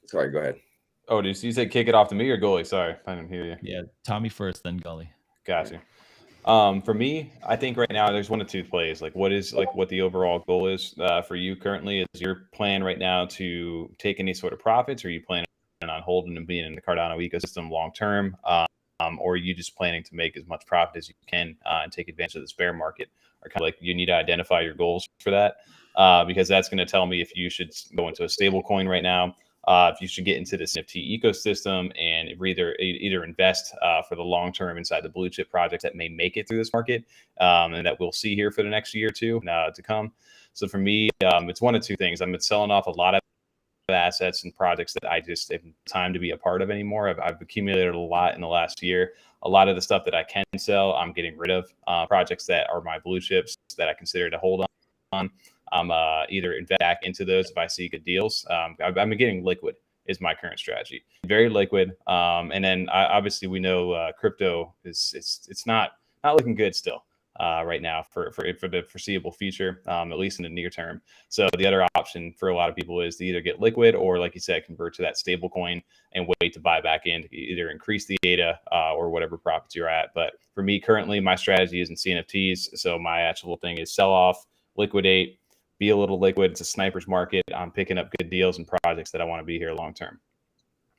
S5: Sorry, go ahead.
S4: Oh, did you say kick it off to me or goalie? Sorry, I didn't hear you.
S1: Yeah, Tommy first, then Gully.
S4: Gotcha. For me, I think right now there's one of two plays. Like, what the overall goal is for you currently? Is your plan right now to take any sort of profits, or are you planning on holding and being in the Cardano ecosystem long term, or are you just planning to make as much profit as you can and take advantage of this bear market? Or kind of like you need to identify your goals for that, because that's going to tell me if you should go into a stable coin right now. If you should get into the CNFT ecosystem and either invest for the long term inside the blue chip projects that may make it through this market, and that we'll see here for the next year or two to come. So for me, it's one of two things. I'm selling off a lot of assets and projects that I just have time to be a part of anymore. I've accumulated a lot in the last year. A lot of the stuff that I can sell, I'm getting rid of. Projects that are my blue chips that I consider to hold on. I'm either invest back into those if I see good deals. I've been getting liquid is my current strategy, very liquid. And then obviously we know crypto it's not looking good still right now for the foreseeable future, at least in the near term. So the other option for a lot of people is to either get liquid or, like you said, convert to that stable coin and wait to buy back in to either increase the ADA or whatever profits you're at. But for me currently, my strategy is in CNFTs. So my actual thing is sell off, liquidate, be a little liquid. It's a sniper's market. I'm picking up good deals and projects that I want to be here long term.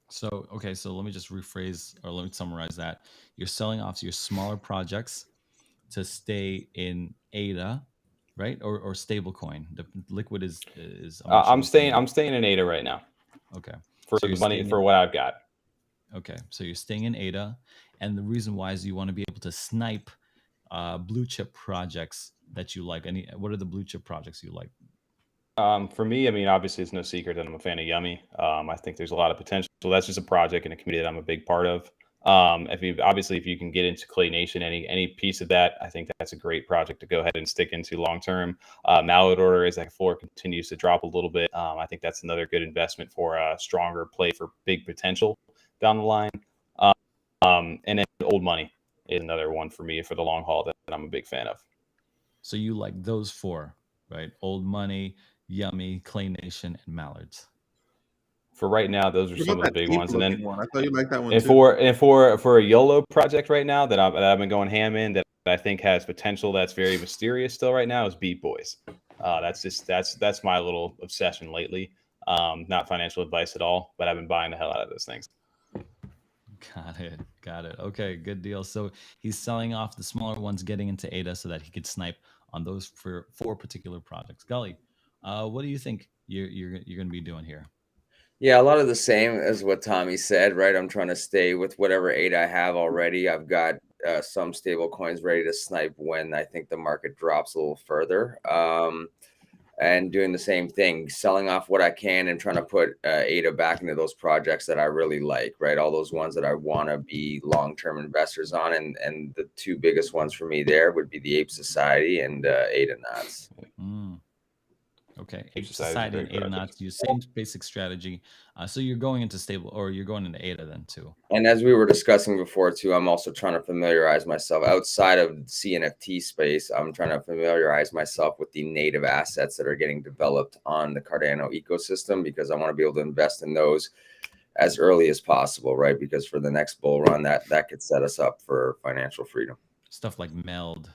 S1: So, okay, so let me just rephrase or let me summarize that. You're selling off your smaller projects to stay in ADA, right? Or stablecoin. The liquid is
S4: I'm staying in ADA right now.
S1: Okay.
S4: For the money for what I've got.
S1: Okay. So you're staying in ADA, and the reason why is you want to be able to snipe blue chip projects that you like. What are the blue chip projects you like?
S4: For me, I mean, obviously it's no secret that I'm a fan of Yummy. I think there's a lot of potential. So that's just a project and a community that I'm a big part of. If you can get into Clay Nation, any piece of that, I think that's a great project to go ahead and stick into long term. Mallet Order, as that floor continues to drop a little bit, I think that's another good investment for a stronger play for big potential down the line. And then Old Money is another one for me for the long haul that I'm a big fan of.
S1: So you like those four, right? Old Money, Yummy, Clay Nation, and Mallards.
S4: For right now, those are some of the big ones. And then
S2: one. I thought you liked that one
S4: and
S2: too.
S4: for a YOLO project right now that I've been going ham in that I think has potential that's very mysterious still right now is Beat Boys. That's my little obsession lately. Not financial advice at all, but I've been buying the hell out of those things.
S1: Got it. Okay, good deal. So he's selling off the smaller ones, getting into ADA so that he could snipe on those for 4 particular projects. Gully, what do you think you're going to be doing here?
S5: Yeah, a lot of the same as what Tommy said, right? I'm trying to stay with whatever ADA I have already. I've got some stable coins ready to snipe when I think the market drops a little further. And doing the same thing, selling off what I can and trying to put ADA back into those projects that I really like, right? All those ones that I want to be long-term investors on. And the 2 biggest ones for me there would be the Ape Society and ADA Knots.
S1: Okay, Ape Society and ADA Knots, use same basic strategy. So you're going into you're going into ADA then too.
S5: And as we were discussing before too, I'm also trying to familiarize myself outside of the CNFT space. I'm trying to familiarize myself with the native assets that are getting developed on the Cardano ecosystem, because I want to be able to invest in those as early as possible, right? Because for the next bull run, that could set us up for financial freedom.
S1: Stuff like Meld.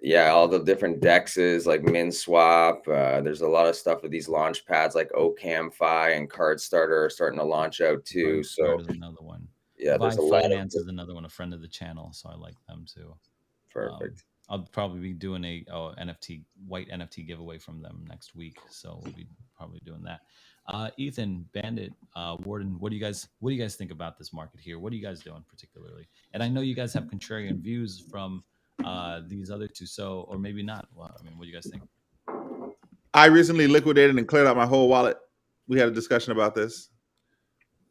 S5: Yeah, all the different dexes like Min Swap. There's a lot of stuff with these launch pads like OCamFi and Card Starter are starting to launch out too. So
S1: is another one.
S5: Yeah,
S1: there's a Finance is another one, a friend of the channel, so I like them too.
S5: Perfect.
S1: I'll probably be doing a white NFT giveaway from them next week, so we'll be probably doing that. Ethan, Bandit, Warden, what do you guys think about this market here? What are you guys doing particularly? And I know you guys have contrarian views from these other two, so or maybe not. Well, I mean, what do you guys think?
S2: I recently liquidated and cleared out my whole wallet. We had a discussion about this.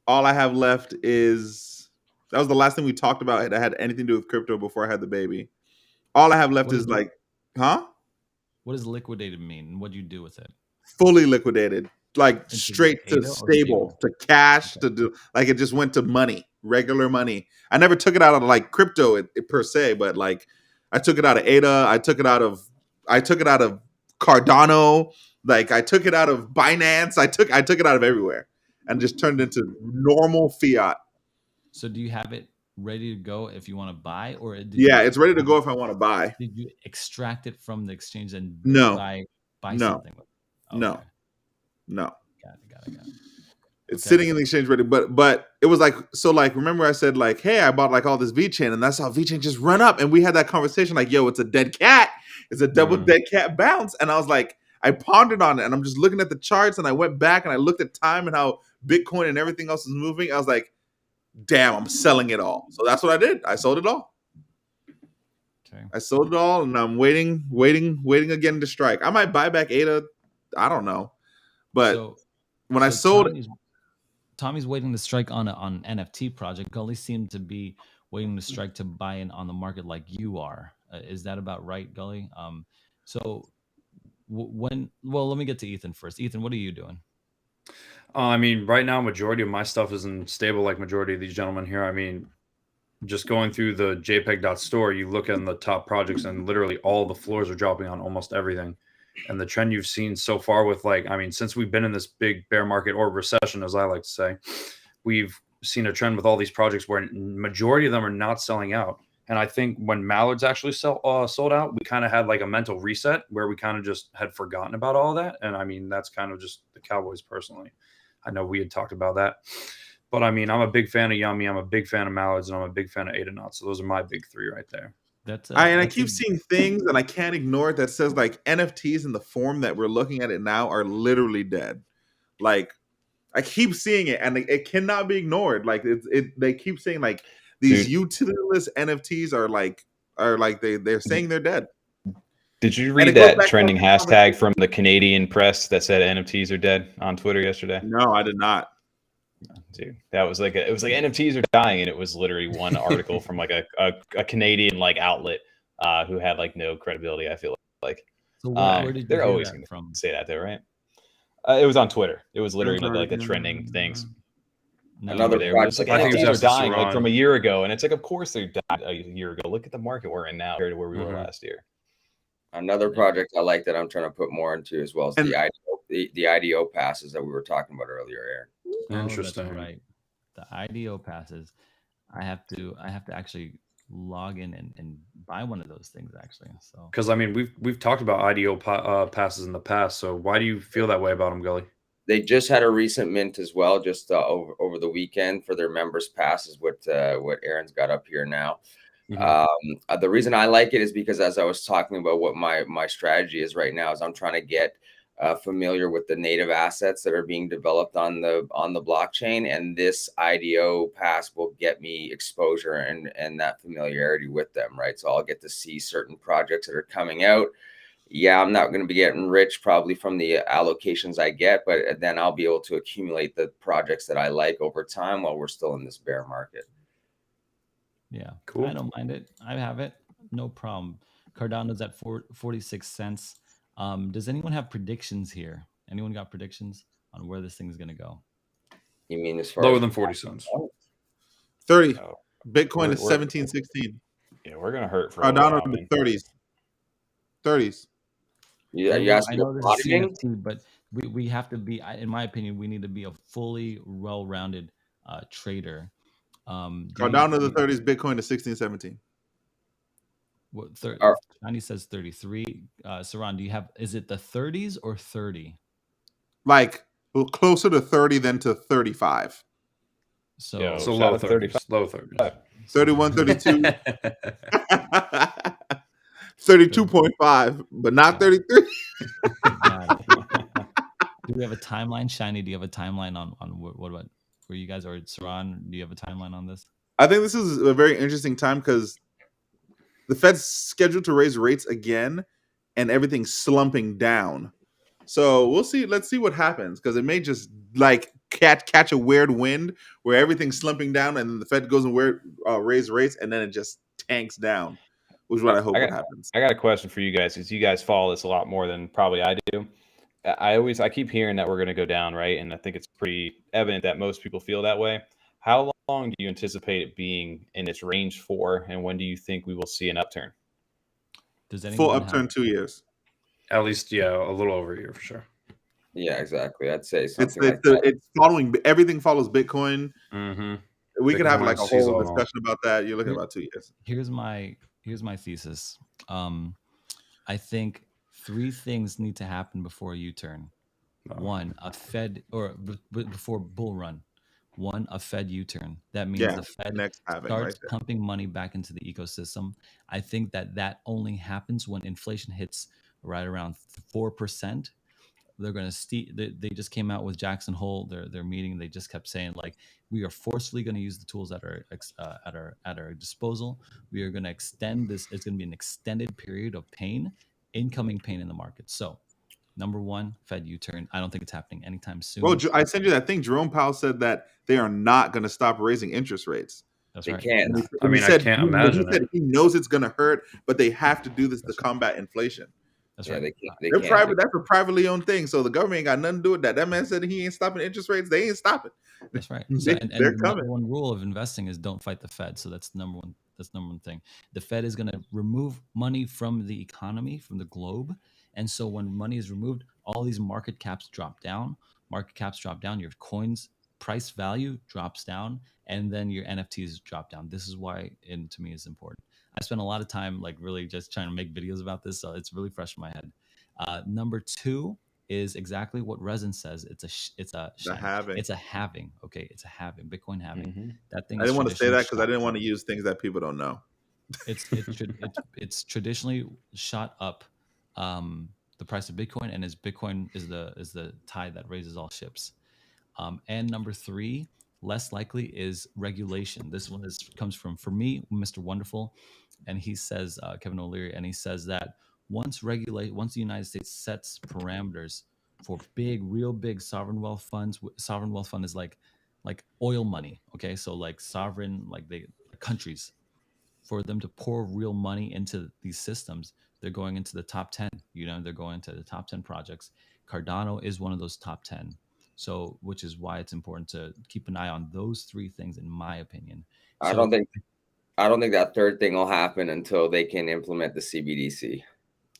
S2: All I have left is that was the last thing we talked about that had anything to do with crypto before I had the baby. All I have left
S1: What
S2: is
S1: is
S2: like, huh?
S1: What does liquidated mean? What do you do with it?
S2: Fully liquidated, like
S1: Into
S2: straight to
S1: ADA or
S2: stable, to cash,
S1: Okay.
S2: to do like it just went to money, regular money. I never took it out of like crypto per se, but like I took it out of ADA, I took it out of Cardano, like I took it out of Binance, I took it out of everywhere and just turned it into normal fiat.
S1: So do you have it ready to go if you want to buy, or
S2: Yeah, it's ready to go if I want to buy.
S1: Did you extract it from the exchange and
S2: No,
S1: buy
S2: no,
S1: something?
S2: no,
S1: Okay.
S2: no.
S1: Got it.
S2: It's
S1: Okay.
S2: sitting in the exchange ready, but it was like, so like, remember I said like, hey, I bought like all this VeChain and that's how VeChain just run up. And we had that conversation like, yo, it's a dead cat. It's a double dead cat bounce. And I was like, I pondered on it and I'm just looking at the charts and I went back and I looked at time and how Bitcoin and everything else is moving. I was like, damn, I'm selling it all. So that's what I did. I sold it all.
S1: Okay.
S2: I sold it all and I'm waiting again to strike. I might buy back ADA. I don't know. But
S1: So
S2: when I sold it,
S1: Tommy's waiting to strike on an NFT project. Gully seemed to be waiting to strike to buy in on the market like you are. Is that about right, Gully? So let me get to Ethan first. Ethan, what are you doing?
S3: I mean, right now, majority of my stuff isn't stable like majority of these gentlemen here. I mean, just going through the JPEG.store, you look at the top projects and literally all the floors are dropping on almost everything. And the trend you've seen so far with since we've been in this big bear market or recession, as I like to say, we've seen a trend with all these projects where majority of them are not selling out. And I think when Mallards actually sold out, we kind of had like a mental reset where we kind of just had forgotten about all that. And I mean, that's kind of just the Cowboys personally. I know we had talked about that. But I mean, I'm a big fan of Yummy. I'm a big fan of Mallards, and I'm a big fan of Ada So those are my big three right there.
S2: I keep seeing things and I can't ignore it that says like NFTs in the form that we're looking at it now are literally dead. Like I keep seeing it and it cannot be ignored. Like they keep saying like these utilityless NFTs they're saying they're dead.
S4: Did you read that trending hashtag from the Canadian press that said NFTs are dead on Twitter yesterday?
S2: No, I did not.
S4: Dude, that was like it was like NFTs are dying, and it was literally one article from like a Canadian like outlet who had like no credibility. I feel like
S1: so where did you
S4: they're always going to say that though, right? It was on Twitter. It was literally like the trending things.
S5: Another
S4: project. Like NFTs are dying like from a year ago, and it's like of course they died a year ago. Look at the market we're in now compared to where we were last year.
S5: Another project I like that I'm trying to put more into as well as the IDO passes that we were talking about earlier, Aaron.
S3: Interesting.
S1: That's right. The IDO passes. I have to actually log in and buy one of those things actually. So
S3: because I mean we've talked about IDO passes in the past. So why do you feel that way about them, Gully?
S5: They just had a recent mint as well, just over the weekend for their members passes. What Aaron's got up here now. The reason I like it is because as I was talking about what my strategy is right now is I'm trying to get familiar with the native assets that are being developed on the blockchain, and this IDO pass will get me exposure and that familiarity with them, right? So I'll get to see certain projects that are coming out. Yeah, I'm not going to be getting rich probably from the allocations I get, but then I'll be able to accumulate the projects that I like over time while we're still in this bear market.
S1: Yeah,
S3: cool.
S1: I don't mind it. I have it, no problem. Cardano's at 46 cents. Does anyone have predictions here? Anyone got predictions on where this thing's gonna go?
S5: You mean as far
S3: lower
S5: as
S3: than 40 cents?
S2: 30. Bitcoin is 1716.
S4: Yeah, we're gonna hurt for
S2: Cardano in the 30s.
S5: Yeah, you
S1: I know this is CNFT, but we have to be. In my opinion, we need to be a fully well-rounded trader.
S2: Cardano to the 30s, Bitcoin to 1617.
S1: What Johnny says 33. Seron, do you have? Is it the 30s or 30?
S2: Like closer to 30 than to 35.
S3: So low 30s. Low 30s.
S2: 31, 32. 32.5, but not 33.
S1: Do we have a timeline? Shiny, do you have a timeline on what about where you guys are? Seron, do you have a timeline on this?
S2: I think this is a very interesting time because the Fed's scheduled to raise rates again, and everything's slumping down. So we'll see. Let's see what happens because it may just like catch a weird wind where everything's slumping down, and then the Fed goes and raise rates, and then it just tanks down, which is what I hope what happens.
S4: I got a question for you guys because you guys follow this a lot more than probably I do. I keep hearing that we're going to go down, right? And I think it's pretty evident that most people feel that way. How long do you anticipate it being in its range for, and when do you think we will see an upturn?
S1: Does anyone
S2: Full upturn 2 years?
S3: At least, yeah, a little over a year for sure.
S5: Yeah, exactly. I'd say something
S2: It's following. Everything follows Bitcoin.
S3: Mm-hmm.
S2: We could have like a whole
S3: seasonal.
S2: discussion about that. You're looking at about 2 years.
S1: Here's my thesis. I think 3 things need to happen before a U-turn. One, a Fed or before bull run. One, a Fed U-turn. That means the Fed starts pumping money back into the ecosystem. I think that only happens when inflation hits right around 4%. They're going to they just came out with Jackson Hole, their meeting. They just kept saying like, we are forcefully going to use the tools that are at our disposal. We are going to extend this. It's going to be an extended period of pain, incoming pain in the market. So number one, Fed U-turn. I don't think it's happening anytime soon.
S2: Well, I sent you that thing. Jerome Powell said that they are not going to stop raising interest rates.
S1: That's
S5: They
S1: right.
S5: can't.
S3: I mean, I can't imagine
S2: he said he knows it's going to hurt, but they have to do this to combat inflation.
S1: That's
S5: Yeah,
S1: right.
S5: they're
S2: private. That's a privately owned thing. So the government ain't got nothing to do with that. That man said he ain't stopping interest rates. They ain't stopping.
S1: That's right.
S2: They're
S1: So, and the
S2: coming.
S1: number one rule of investing is don't fight the Fed. So that's number one. That's number one thing. The Fed is going to remove money from the economy, from the globe. And so when money is removed, all these market caps drop down. Market caps drop down. Your coins price value drops down, and then your NFTs drop down. This is why, and to me, is important. I spent a lot of time like really just trying to make videos about this, so it's really fresh in my head. Number 2 is exactly what Resin says. It's a halving. Okay, it's a halving. Bitcoin halving.
S4: Mm-hmm.
S1: That thing.
S2: I didn't want to say that because I didn't
S1: up.
S2: want to use things that people don't know.
S1: It's traditionally shot up the price of Bitcoin, and Bitcoin is the tide that raises all ships. And number 3, less likely, is regulation. This one comes from, for me, Mr. Wonderful, and he says, Kevin O'Leary, and he says that once the United States sets parameters for real big sovereign wealth funds. Sovereign wealth fund is like oil money. Okay, so like sovereign, like the countries, for them to pour real money into these systems, they're going into the top 10. They're going to the top 10 projects. Cardano is one of those top 10. So, which is why it's important to keep an eye on those 3 things, in my opinion.
S5: I don't think that third thing will happen until they can implement the CBDC.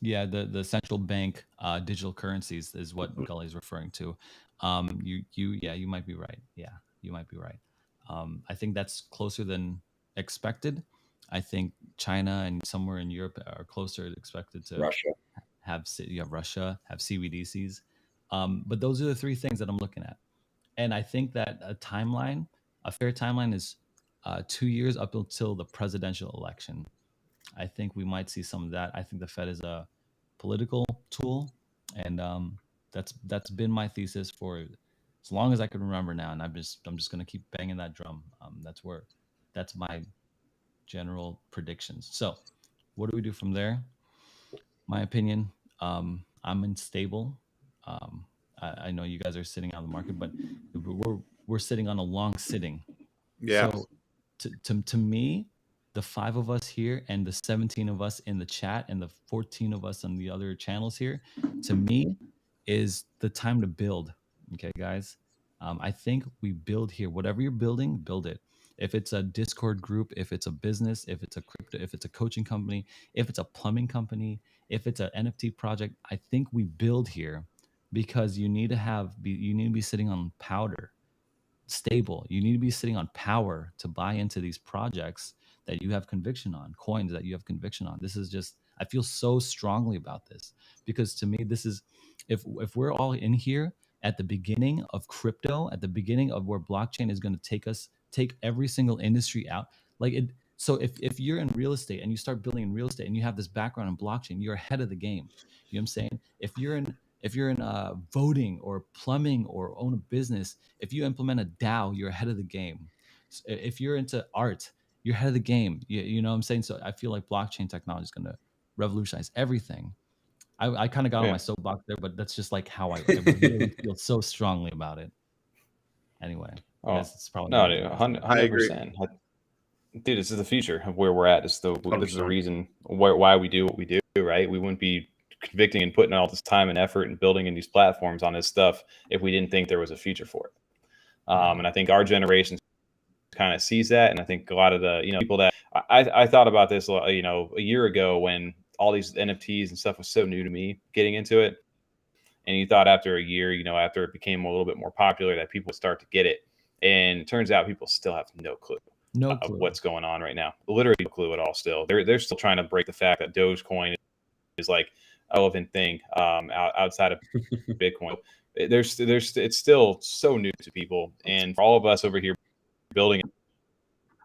S1: Yeah, the central bank digital currencies is what Gully is referring to. You might be right. Yeah, you might be right. I think that's closer than expected. I think China and somewhere in Europe are closer expected to
S5: Russia.
S1: You have Russia, have CBDCs. But those are the 3 things that I'm looking at. And I think that a fair timeline is 2 years up until the presidential election. I think we might see some of that. I think the Fed is a political tool, and that's been my thesis for as long as I can remember now. And I'm just going to keep banging that drum. That's my general predictions. So, what do we do from there? My opinion, I'm unstable. I know you guys are sitting out of the market, but we're sitting on a long sitting.
S2: Yeah.
S1: So to me, the 5 of us here and the 17 of us in the chat and the 14 of us on the other channels here, to me, is the time to build. Okay, guys. I think we build here. Whatever you're building, build it. If it's a Discord group, if it's a business, if it's a crypto, if it's a coaching company, if it's a plumbing company, if it's an NFT project, I think we build here because you need to be sitting on powder, stable. You need to be sitting on power to buy into these projects that you have conviction on, coins that you have conviction on. This is just, I feel so strongly about this because to me, this is, if we're all in here at the beginning of crypto, at the beginning of where blockchain is going to take every single industry out, like it. So if you're in real estate and you start building in real estate and you have this background in blockchain, you're ahead of the game. You know what I'm saying? If you're in If you're in voting or plumbing or own a business, if you implement a DAO, you're ahead of the game. If you're into art, you're ahead of the game. You know what I'm saying? So I feel like blockchain technology is going to revolutionize everything. I kind of got on my soapbox there, but that's just like how I really feel so strongly about it. Anyway, I guess it's probably
S4: no, dude, 100%. Dude, this is the future of where we're at. This is the reason why we do what we do, right? We wouldn't be convicting and putting all this time and effort and building in these platforms on this stuff if we didn't think there was a future for it. And I think our generation kind of sees that, and I think a lot of the people that I thought about this a year ago when all these NFTs and stuff was so new to me getting into it, and you thought after a year, after it became a little bit more popular, that people would start to get it, and it turns out people still have no clue. Of what's going on right now. Literally no clue at all. Still, they're still trying to break the fact that Dogecoin is like a relevant thing outside of Bitcoin. It's still so new to people, and for all of us over here building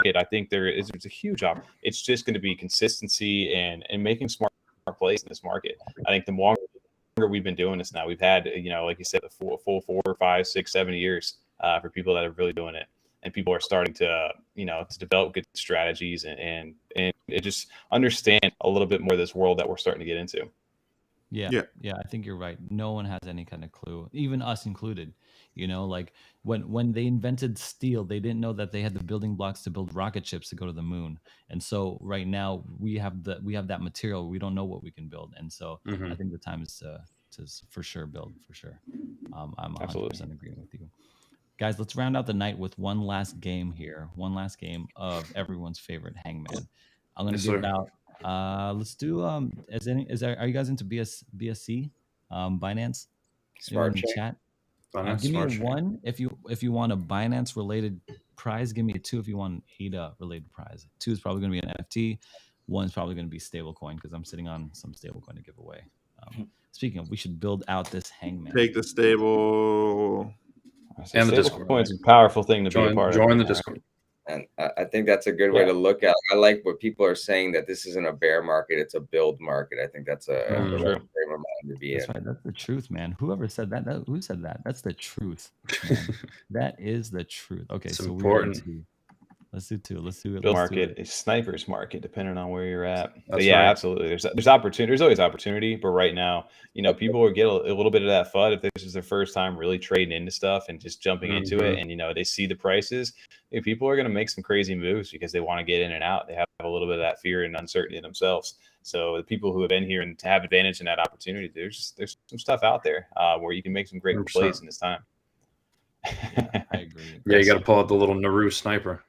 S4: it, I think there's a huge opportunity. It's just going to be consistency and making smart plays in this market. I think the longer we've been doing this now, we've had like you said, the full 4, 5, 6, 7 years for people that are really doing it. And people are starting to, to develop good strategies and just understand a little bit more of this world that we're starting to get into.
S1: Yeah. I think you're right. No one has any kind of clue, even us included. Like when they invented steel, they didn't know that they had the building blocks to build rocket ships to go to the moon. And so right now we have that material. We don't know what we can build, and so I think the time is to for sure build for sure. I'm 100% agreeing with you. Guys, let's round out the night with one last game here. One last game of everyone's favorite Hangman. I'm gonna give out. Let's do. Are you guys into BSC? Binance.
S5: Smart
S1: in the chat. Give me a 1 if you want a Binance related prize. Give me a 2 if you want an ADA related prize. 2 is probably going to be an NFT. 1 is probably going to be stablecoin because I'm sitting on some stablecoin to give away. Speaking of, we should build out this Hangman.
S2: Take the stable.
S4: And the Discord. It's a powerful thing to be a part of.
S3: Join the Discord.
S5: And I think that's a good way to look at it. I like what people are saying, that this isn't a bear market, it's a build market. I think that's a great reminder to be
S1: in. Right. That's the truth, man. Whoever said that, who said that? That's the truth. That is the truth. Okay,
S3: it's
S1: so
S3: important.
S1: Let's do 2. Let's do it.
S4: Build market, a sniper's market, depending on where you're at. But yeah, absolutely. There's opportunity. There's always opportunity, but right now, people will get a little bit of that FUD if this is their first time really trading into stuff and just jumping into it, and they see the prices. People are going to make some crazy moves because they want to get in and out. They have a little bit of that fear and uncertainty themselves. So the people who have been here and to have advantage in that opportunity, there's some stuff out there where you can make some great plays in this time.
S1: Yeah, I agree.
S3: Yeah, you got to pull out the little Naru sniper.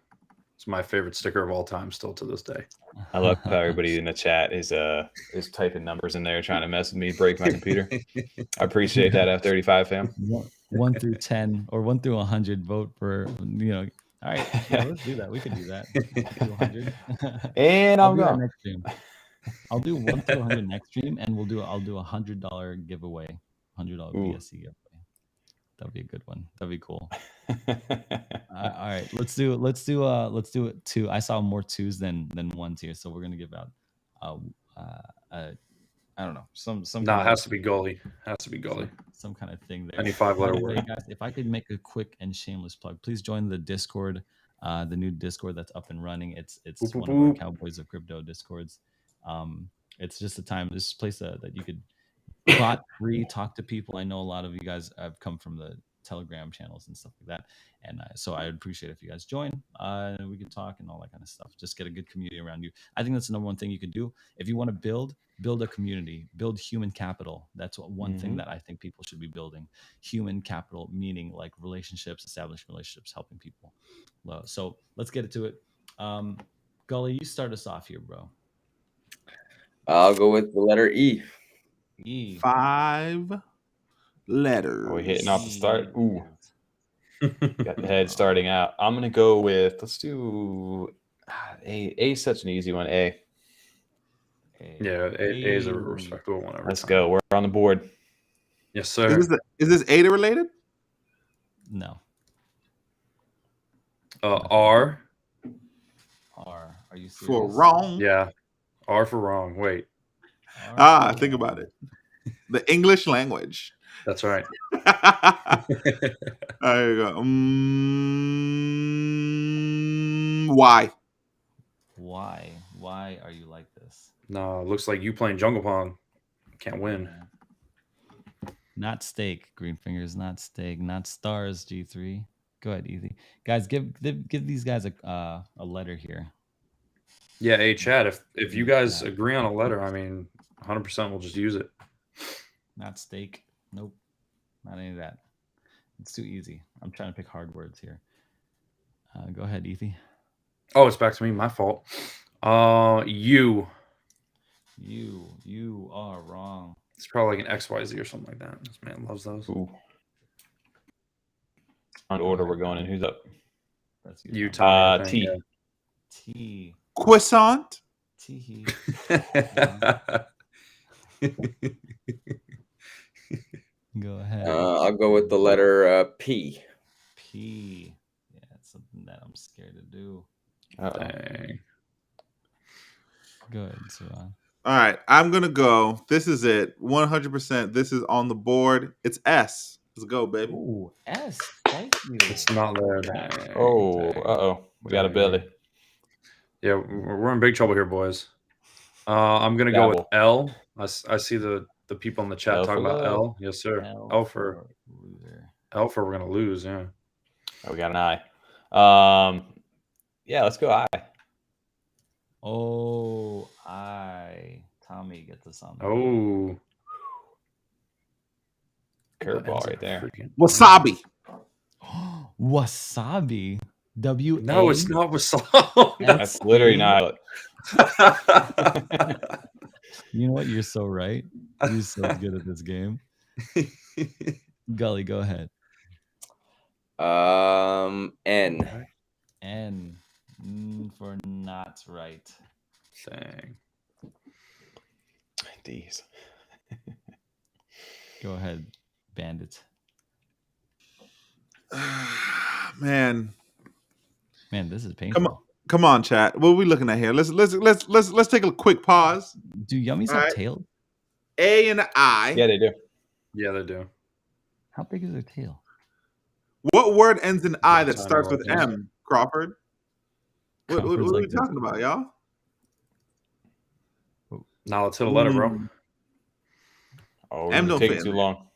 S3: It's my favorite sticker of all time, still to this day.
S4: I love how everybody in the chat is typing numbers in there, trying to mess with me, break my computer. I appreciate that, F35 fam.
S1: 1 through 10 or 1 through 100. Vote for All right, let's do that. We can do that. 1 through 100.
S4: And I'm gone.
S1: Next stream. I'll do 1 through 100 next stream, and I'll do a $100 giveaway, $100 BSC giveaway. That'd be a good one. That'd be cool. All right, let's do it 2. I saw more 2s than 1s here, so we're gonna give out. I don't know, some.
S3: No, it has to be Gully. Has to be Gully.
S1: Some kind of thing there.
S3: Any 5-letter word.
S1: Guys, if I could make a quick and shameless plug, please join the Discord, the new Discord that's up and running. It's one of our Cowboys of Crypto Discords. It's just a time. This place that you could bot free, talk to people. I know a lot of you guys have come from the Telegram channels and stuff like that, and so I would appreciate if you guys join. We can talk and all that kind of stuff. Just get a good community around you. I think that's the number one thing you could do if you want to build a community, build human capital. That's one thing that I think people should be building. Human capital, meaning like relationships, establishing relationships, helping people. So let's get into it. Gully, you start us off here, bro.
S5: I'll go with the letter E.
S2: 5 letters.
S4: Are we hitting off the start? Ooh. Got the head starting out. I'm going to go with, let's do A. A is such an easy one. A.
S3: Yeah, A is a respectable one.
S4: Let's go. We're on the board.
S3: Yes, sir.
S2: Is this ADA related?
S1: No.
S3: R.
S1: Are you serious?
S2: For wrong?
S3: Yeah. R for wrong. Wait.
S2: Think about it. The English language.
S3: That's right.
S2: There you go. Why?
S1: Why are you like this?
S3: No, it looks like you playing Jungle Pong. Can't win.
S1: Not steak, Green Fingers. Not steak. Not stars. G3. Go ahead, Easy. Guys, give these guys a letter here.
S3: Yeah, hey Chad, if you guys agree on a letter, I mean, 100% we'll just use it.
S1: Not steak. Nope. Not any of that. It's too easy. I'm trying to pick hard words here. Go ahead, Ethy.
S3: Oh, it's back to me. My fault. You
S1: are wrong.
S3: It's probably like an XYZ or something like that. This man loves those.
S4: Ooh. On order, we're going in. Who's up?
S1: That's
S3: you, Tom.
S4: T.
S3: Yeah.
S1: T.
S2: Croissant.
S1: T. Go ahead.
S5: I'll go with the letter P.
S1: P. Yeah, it's something that I'm scared to do.
S3: Dang.
S1: Go ahead, Seron.
S2: All right, I'm gonna go. This is it. 100%. This is on the board. It's S. Let's go, baby.
S1: Ooh, S. Thank you.
S3: It's not there. Dang.
S4: Oh, we got a Billy.
S3: Yeah, we're in big trouble here, boys. I'm gonna go with L. I see the people in the chat talking about L. Yes, sir. L for
S1: loser.
S3: L for we're gonna lose. Yeah.
S4: Oh, we got an I. Yeah, let's go I.
S1: Oh, Tommy, get this on.
S3: Oh.
S4: Curveball right there.
S2: Wasabi.
S1: Wasabi. W.
S3: No, it's not wasabi.
S4: That's literally not.
S1: You know what? You're so right. You're so good at this game. Gully, go ahead.
S5: N.
S1: N. For not right.
S3: Dang.
S4: D's.
S1: Go ahead, Bandit.
S2: Man,
S1: this is painful.
S2: Come on, chat. What are we looking at here? Let's take a quick pause.
S1: Do yummies have tails?
S2: A and I.
S4: Yeah, they do.
S3: Yeah, they do.
S1: How big is their tail?
S2: What word ends in I that starts with M, Crawford? What are we talking about, y'all?
S3: Now let's hit a letter, bro.
S4: Oh, it's taking too long.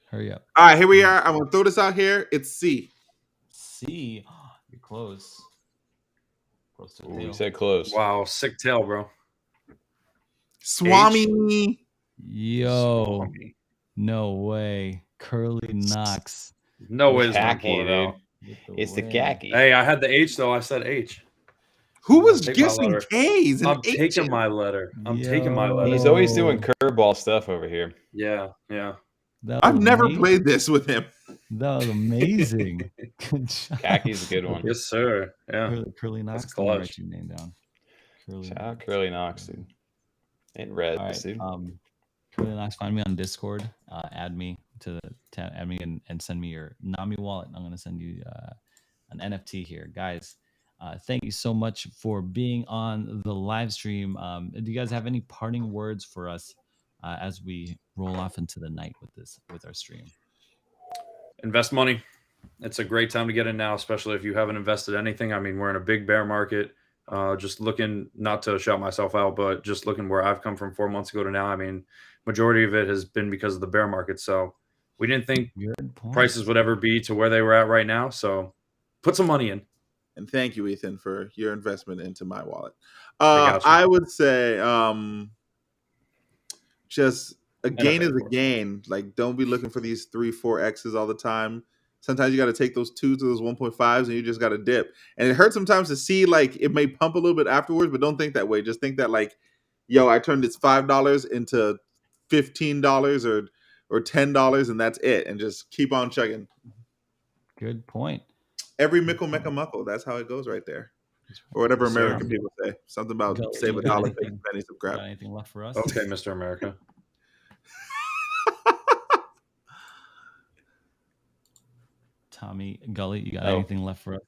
S1: Hurry up.
S2: All right, here we are. I'm going to throw this out here. It's C.
S1: C. You're close. Close to
S4: you said close.
S3: Wow, sick tail, bro.
S2: Swami.
S1: Yo.
S3: Swami.
S1: No way. Curly Knox.
S3: No way.
S4: Khaki, dude. It's the khaki.
S3: Hey, I had the H though. I said H.
S2: Who was guessing K's?
S3: I'm taking my letter. I'm taking my letter.
S4: He's always doing curveball stuff over here.
S3: Yeah.
S2: I've never played this with him.
S1: That was amazing. Good job.
S4: Khaki's a good one.
S3: Yes, sir. Yeah.
S1: Curly Knox.
S3: That's clutch.
S1: Write your name down.
S4: Shout out Curly Knox, dude. In red, dude.
S1: Curly Knox, find me on Discord. Add me and send me your Nami wallet. I'm gonna send you an NFT here, guys. Thank you so much for being on the live stream. Do you guys have any parting words for us as we roll off into the night with our stream?
S3: Invest money. It's a great time to get in now, especially if you haven't invested anything. I mean, we're in a big bear market. Just looking, not to shout myself out, but just looking where I've come from 4 months ago to now. I mean, majority of it has been because of the bear market. So we didn't think prices would ever be to where they were at right now. So put some money in.
S2: And thank you, Ethan, for your investment into my wallet. I would say just a gain is a gain. Like, don't be looking for these 3, 4X's all the time. Sometimes you got to take those 2s to those 1.5s and you just got to dip. And it hurts sometimes to see, like, it may pump a little bit afterwards, but don't think that way. Just think that, like, yo, I turned this $5 into $15 or $10 and that's it. And just keep on chugging.
S1: Good point.
S2: Every mickle, mecca, muckle. That's how it goes right there. Or whatever American people say. Something about save a dollar, take pennies of crap.
S1: Got anything left for us?
S3: Okay, Mr. America.
S1: Tommy, Gully, you got anything left for us?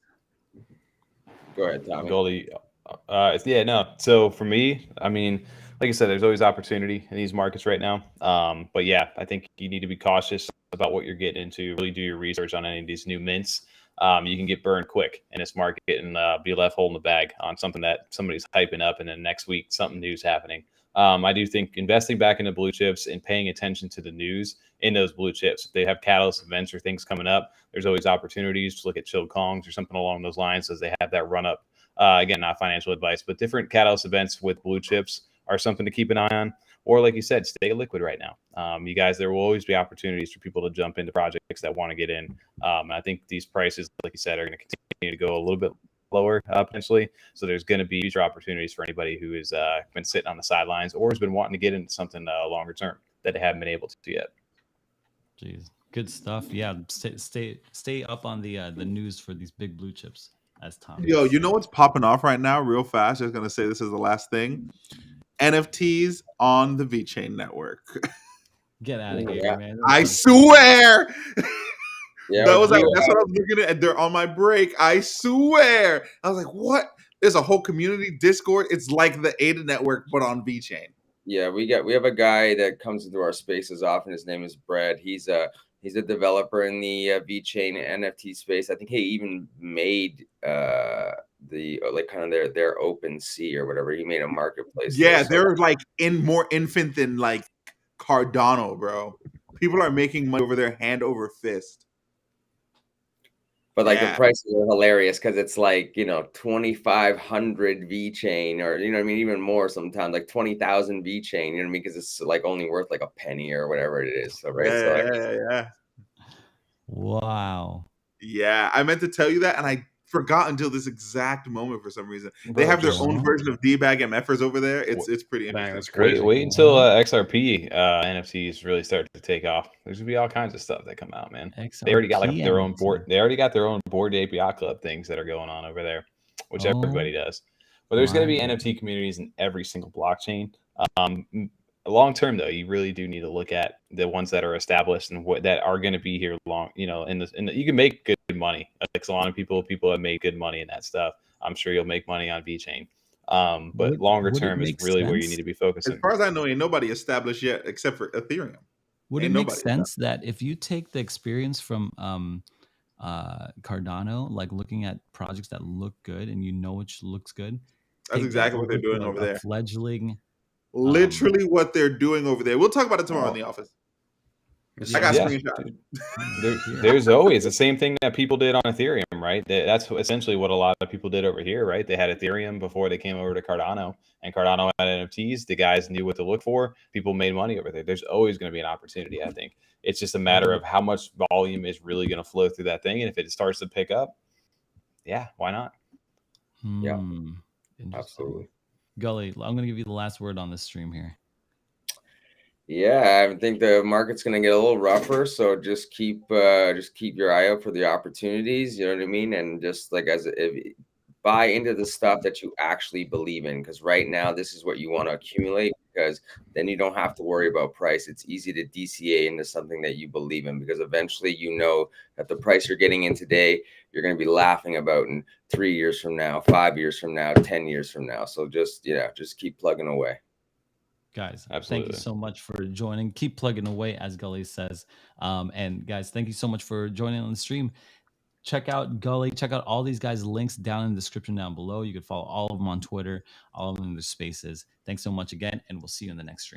S5: Go ahead, Tommy.
S4: Gully. Yeah, no. So for me, I mean, like I said, there's always opportunity in these markets right now. But yeah, I think you need to be cautious about what you're getting into. Really do your research on any of these new mints. You can get burned quick in this market and be left holding the bag on something that somebody's hyping up, and then next week something new's happening. I do think investing back into blue chips and paying attention to the news in those blue chips. If they have catalyst events or things coming up, there's always opportunities to look at chilled Kongs or something along those lines as they have that run up. Again, not financial advice, but different catalyst events with blue chips are something to keep an eye on. Or like you said, stay liquid right now. You guys, there will always be opportunities for people to jump into projects that want to get in. And I think these prices, like you said, are going to continue to go a little bit lower potentially. So there's going to be future opportunities for anybody who has been sitting on the sidelines or has been wanting to get into something longer term that they haven't been able to yet.
S1: Jeez, good stuff. Yeah, stay up on the news for these big blue chips. As Tom.
S6: Yo, you know what's popping off right now, real fast? I was gonna say this is the last thing. NFTs on the VeChain network.
S1: Get out of here, man!
S6: I swear.
S5: Yeah,
S6: that's what I was looking at. They're on my break. I swear. I was like, what? There's a whole community Discord. It's like the ADA network, but on VeChain.
S5: Yeah, we have a guy that comes into our spaces often. His name is Brad. He's a developer in the VeChain NFT space. I think he even made the like kind of their open sea or whatever. He made a marketplace.
S6: Yeah, they're like more infant than like Cardano, bro. People are making money over there hand over fist.
S5: But like the prices are hilarious because it's like, 2,500 VeChain or, I mean, even more sometimes, like 20,000 VeChain, you know what I mean? Because it's like only worth like a penny or whatever it is. So, right.
S6: Yeah.
S1: Wow.
S6: Yeah. I meant to tell you that and I forgot until this exact moment for some reason. They have their own version of D-Bag MFers over there. It's pretty interesting.
S3: That's crazy.
S4: Wait until XRP NFTs really start to take off. There's gonna be all kinds of stuff that come out, man. XRP they already got like their own board. They already got their own Bored Ape Yacht Club things that are going on over there, which everybody does. But there's gonna be NFT communities in every single blockchain. Long term though, you really do need to look at the ones that are established and what that are going to be here long. You can make good money. Like a lot of people have made good money in that stuff. I'm sure you'll make money on VeChain. But longer term is really where you need to be focusing.
S6: As far as I know, ain't nobody established yet except for Ethereum.
S1: Would it make sense that if you take the experience from Cardano, like looking at projects that look good and which looks good,
S6: that's exactly what they're doing over there.
S1: Fledgling.
S6: Literally what they're doing over there. We'll talk about it tomorrow in the office. I got screenshots.
S4: There's always the same thing that people did on Ethereum, right? That's essentially what a lot of people did over here, right? They had Ethereum before they came over to Cardano, and Cardano had NFTs. The guys knew what to look for. People made money over there. There's always going to be an opportunity, I think. It's just a matter of how much volume is really going to flow through that thing. And if it starts to pick up, yeah, why not?
S5: Yeah, absolutely.
S1: Gully, I'm going to give you the last word on this stream here.
S5: Yeah, I think the market's going to get a little rougher, so just keep your eye out for the opportunities. You know what I mean, and just like buy into the stuff that you actually believe in, because right now this is what you want to accumulate, because then you don't have to worry about price. It's easy to DCA into something that you believe in, because eventually that the price you're getting in today, you're going to be laughing about in 3 years from now, 5 years from now, 10 years from now. So just keep plugging away.
S1: Guys, absolutely. Thank you so much for joining. Keep plugging away, as Gully says. And guys, thank you so much for joining on the stream. Check out Gully. Check out all these guys' links down in the description down below. You can follow all of them on Twitter, all of them in their spaces. Thanks so much again, and we'll see you in the next stream.